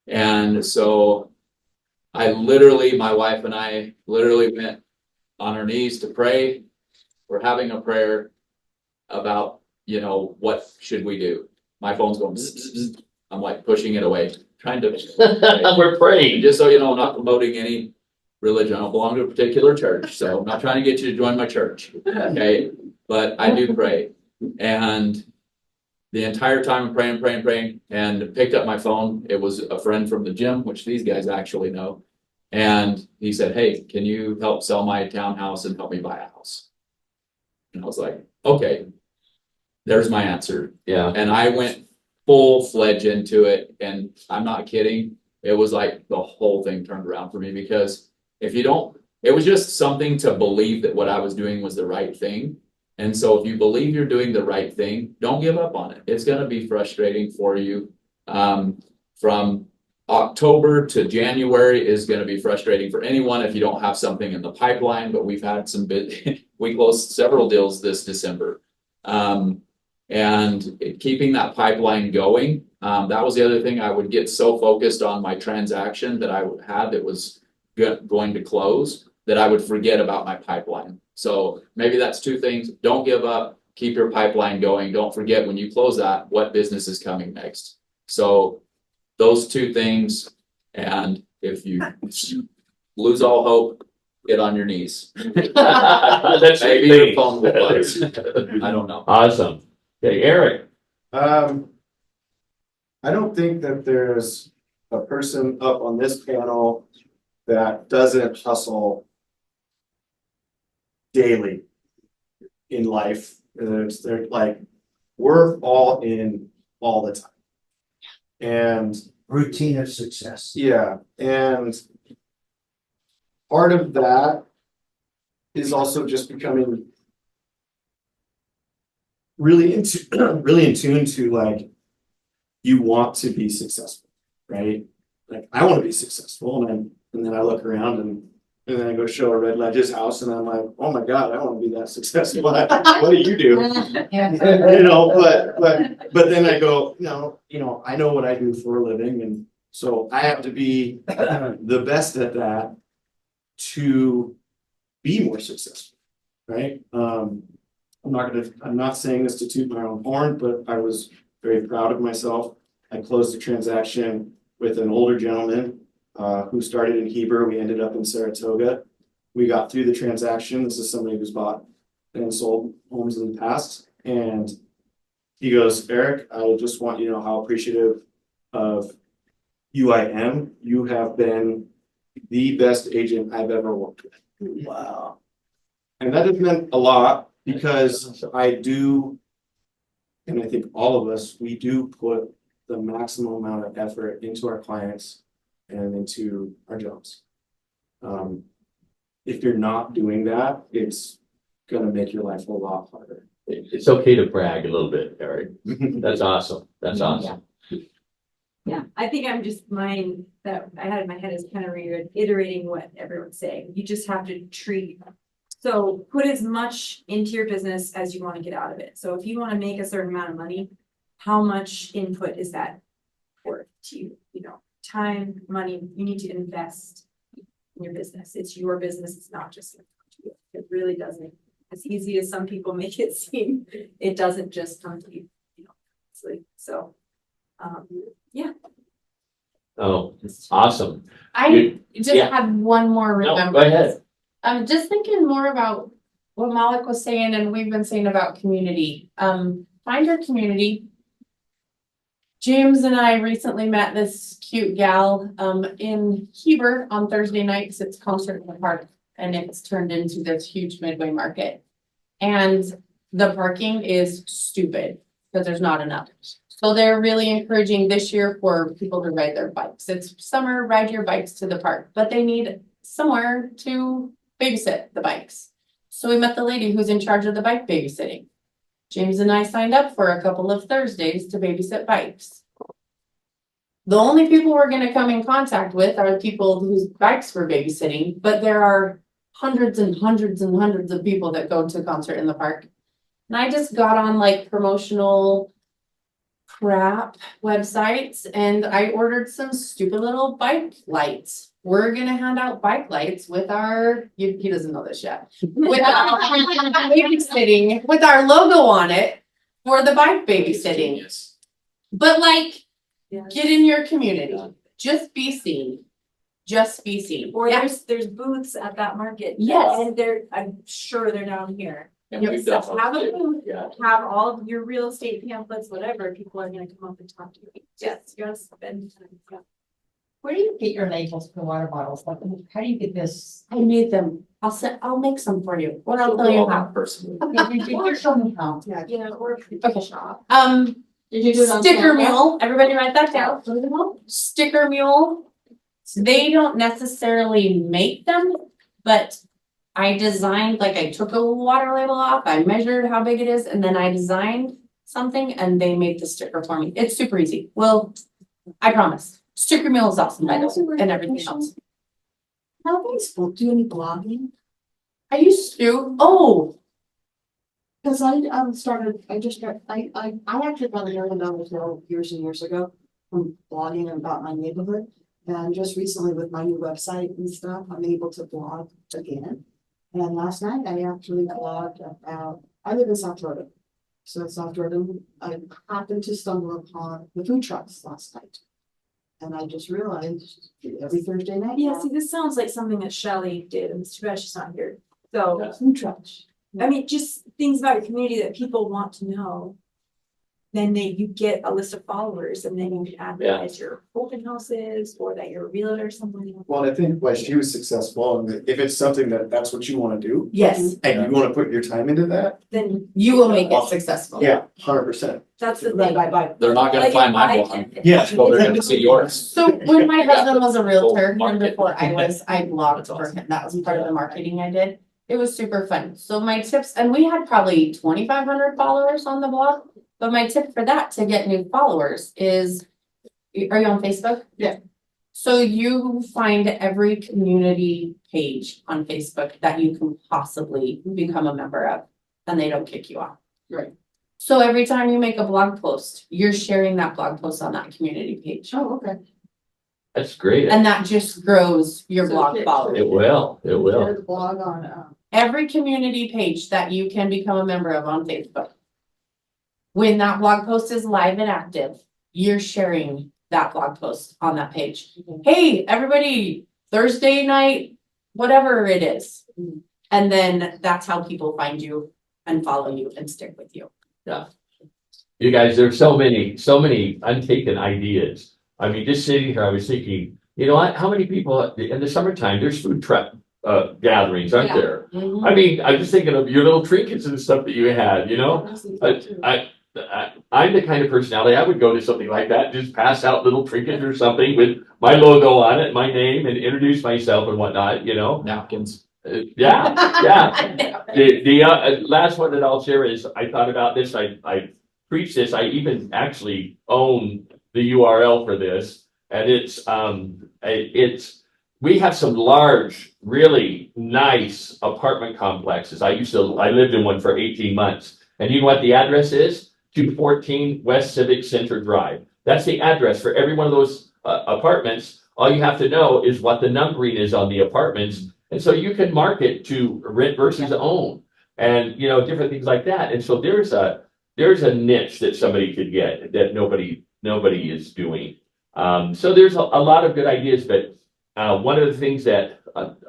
And so my wife and I literally went on our knees to pray. We're having a prayer about, you know, what should we do? My phone's going, bzz, bzz, bzz. I'm like pushing it away, trying to. We're praying. Just so you know, I'm not promoting any religion. I don't belong to a particular church, so I'm not trying to get you to join my church, okay? But I do pray. And the entire time I'm praying, and picked up my phone. It was a friend from the gym, which these guys actually know. And he said, hey, can you help sell my townhouse and help me buy a house? And I was like, okay, there's my answer. Yeah. And I went full-fledged into it, and I'm not kidding. It was like the whole thing turned around for me, because it was just something to believe that what I was doing was the right thing. And so if you believe you're doing the right thing, don't give up on it. It's going to be frustrating for you. From October to January is going to be frustrating for anyone if you don't have something in the pipeline, but we've had we closed several deals this December. And keeping that pipeline going, that was the other thing. I would get so focused on my transaction that I had that was going to close that I would forget about my pipeline. So maybe that's 2 things. Don't give up. Keep your pipeline going. Don't forget when you close that, what business is coming next. So those 2 things, and if you lose all hope, get on your knees. That's Maybe the your thing. phone will buzz. I don't know. Awesome. Okay, Eric, I don't think that there's a person up on this panel that doesn't hustle daily in life. They're like, we're all in all the time. And Routine of success. yeah, and part of that is also just becoming really really in tune to like, you want to be successful, right? Like, I want to be successful, and then I look around and then I go show a Red Ledge's house and I'm like, oh my God, I want to be that successful. What do you do? You know, but then I go, no, I know what I do for a living, and so I have to be the best at that to be more successful, right? I'm not saying this to toot my own horn, but I was very proud of myself. I closed a transaction with an older gentleman who started in Heber. We ended up in Saratoga. We got through the transaction. This is somebody who's bought and sold homes in the past. And he goes, Eric, I just want you to know how appreciative of you I am. You have been the best agent I've ever worked with. Wow. And that has meant a lot because I do, and I think all of us, we do put the maximum amount of effort into our clients and into our jobs. If you're not doing that, it's gonna make your life a lot harder. it's okay to brag a little bit, Eric. That's awesome. That's awesome. Yeah, I think I'm just mine that I had in my head is kind of reiterating what everyone's saying. You just have to treat. So put as much into your business as you want to get out of it. So if you want to make a certain amount of money, how much input is that worth to you? You know, time, money, you need to invest in your business. It's your business. It's not just you. It really doesn't, as easy as some people make it seem, it doesn't just come to you, so, yeah. Oh, awesome. I You- just yeah. had one more No, remembrance. go ahead. I'm just thinking more about what Malik was saying and we've been saying about community. Find your community. James and I recently met this cute gal in Heber on Thursday nights. It's concert in the park and it's turned into this huge Midway market. And the parking is stupid because there's not enough. So they're really encouraging this year for people to ride their bikes. It's summer, ride your bikes to the park, but they need somewhere to babysit the bikes. So we met the lady who's in charge of the bike babysitting. James and I signed up for a couple of Thursdays to babysit bikes. The only people we're gonna come in contact with are the people whose bikes we're babysitting, but there are hundreds and hundreds and hundreds of people that go to concert in the park. And I just got on like promotional crap websites and I ordered some stupid little bike lights. We're gonna hand out bike lights with our, he doesn't know this yet. With our babysitting, with our logo on it for the bike babysitting. Yes. But like, Yeah. get in your community, just be seen. Just be seen. Or Yeah. there's booths at that market. Yes. And I'm sure they're down here. And Yep, we've So definitely. have a booth, Yeah. have all of your real estate pamphlets, whatever, people are gonna come up and talk to you. Yes, you gotta spend time. Yeah. Where do you get your labels for water bottles? Like, how do you get this? I made them. I'll make some for you, or I'll tell you how. Personally. Okay, you show me how. Yeah. You know, or. Okay. Shop. Did you do it on Sticker Canva? mule, everybody write that down. Sticker mule. They don't necessarily make them, but I designed, like I took a water label off, I measured how big it is, and then I designed something and they made the sticker for me. It's super easy. Well, I promise. Sticker mule is awesome, by the way, and everything else. How Facebook, do any blogging? I used to, oh, Cause I actually got $1 million years and years ago from blogging about my neighborhood. And just recently with my new website and stuff, I'm able to blog again. And last night I actually blogged about, I live in South Jordan. So in South Jordan, I happened to stumble upon the food trucks last night. And I just realized every Thursday night. Yeah, see, this sounds like something that Shelley did, and it's too bad she's not here. So, Food trucks. I mean, just things about your community that people want to know. Then you get a list of followers, and then you can advertise your open houses, or that you're a realtor or something. Well, and I think why she was successful, and if it's something that's what you wanna do, Yes, and you wanna put your time into that, Then you will make it successful. yeah, 100%. that's the Right, thing. right. They're not gonna Like, find if my I blog. can- Yes. Well, they're gonna see yours. So when my husband was a realtor, and Market. before I blogged That's for awesome. him, that was part of the marketing I did. It was super fun. So my tips, and we had probably 2,500 followers on the blog. But my tip for that to get new followers is, are you on Facebook? Yeah. So you find every community page on Facebook that you can possibly become a member of, and they don't kick you off. Right. So every time you make a blog post, you're sharing that blog post on that community page. Oh, okay. That's great. And that just grows your So blog share- followers. It will, it will. Share the blog on, Every community page that you can become a member of on Facebook. When that blog post is live and active, you're sharing that blog post on that page. Hey, everybody, Thursday night, whatever it is. And then that's how people find you and follow you and stick with you. You guys, there's so many untaken ideas. I mean, just sitting here, I was thinking, you know what, how many people in the summertime, there's food truck gatherings, aren't Yeah. there? I mean, I'm just thinking of your little trinkets and stuff that you had, you know? I'm the kind of personality, I would go to something like that, just pass out little trinkets or something with my logo on it, my name, and introduce myself and whatnot, you know? Napkins. Yeah, yeah. The last one that I'll share is, I thought about this, I preached this, I even actually own the URL for this. And it's, we have some large, really nice apartment complexes. I lived in one for 18 months. And you know what the address is? 214 West Civic Center Drive. That's the address for every one of those apartments. All you have to know is what the numbering is on the apartments. And so you can market to rent versus own and, you know, different things like that. And so there's a niche that somebody could get that nobody is doing. So there's a lot of good ideas, but one of the things that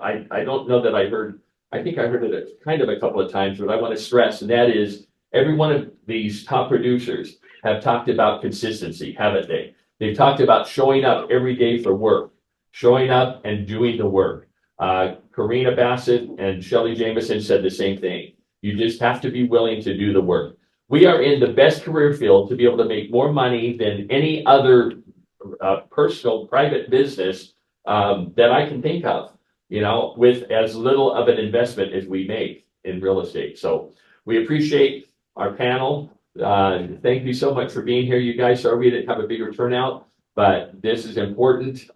I don't know that I heard, I think I heard it kind of a couple of times, but I want to stress, and that is every one of these top producers have talked about consistency, haven't they? They've talked about showing up every day for work, showing up and doing the work. Karina Bassett and Shelley Jameson said the same thing. You just have to be willing to do the work. We are in the best career field to be able to make more money than any other personal private business that I can think of, you know, with as little of an investment as we make in real estate. So we appreciate our panel. Thank you so much for being here, you guys. Sorry we didn't have a bigger turnout, but this is important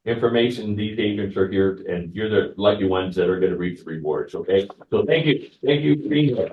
information. These agents are here, and you're the lucky ones that are going to reap the rewards. Okay, so thank you for being here.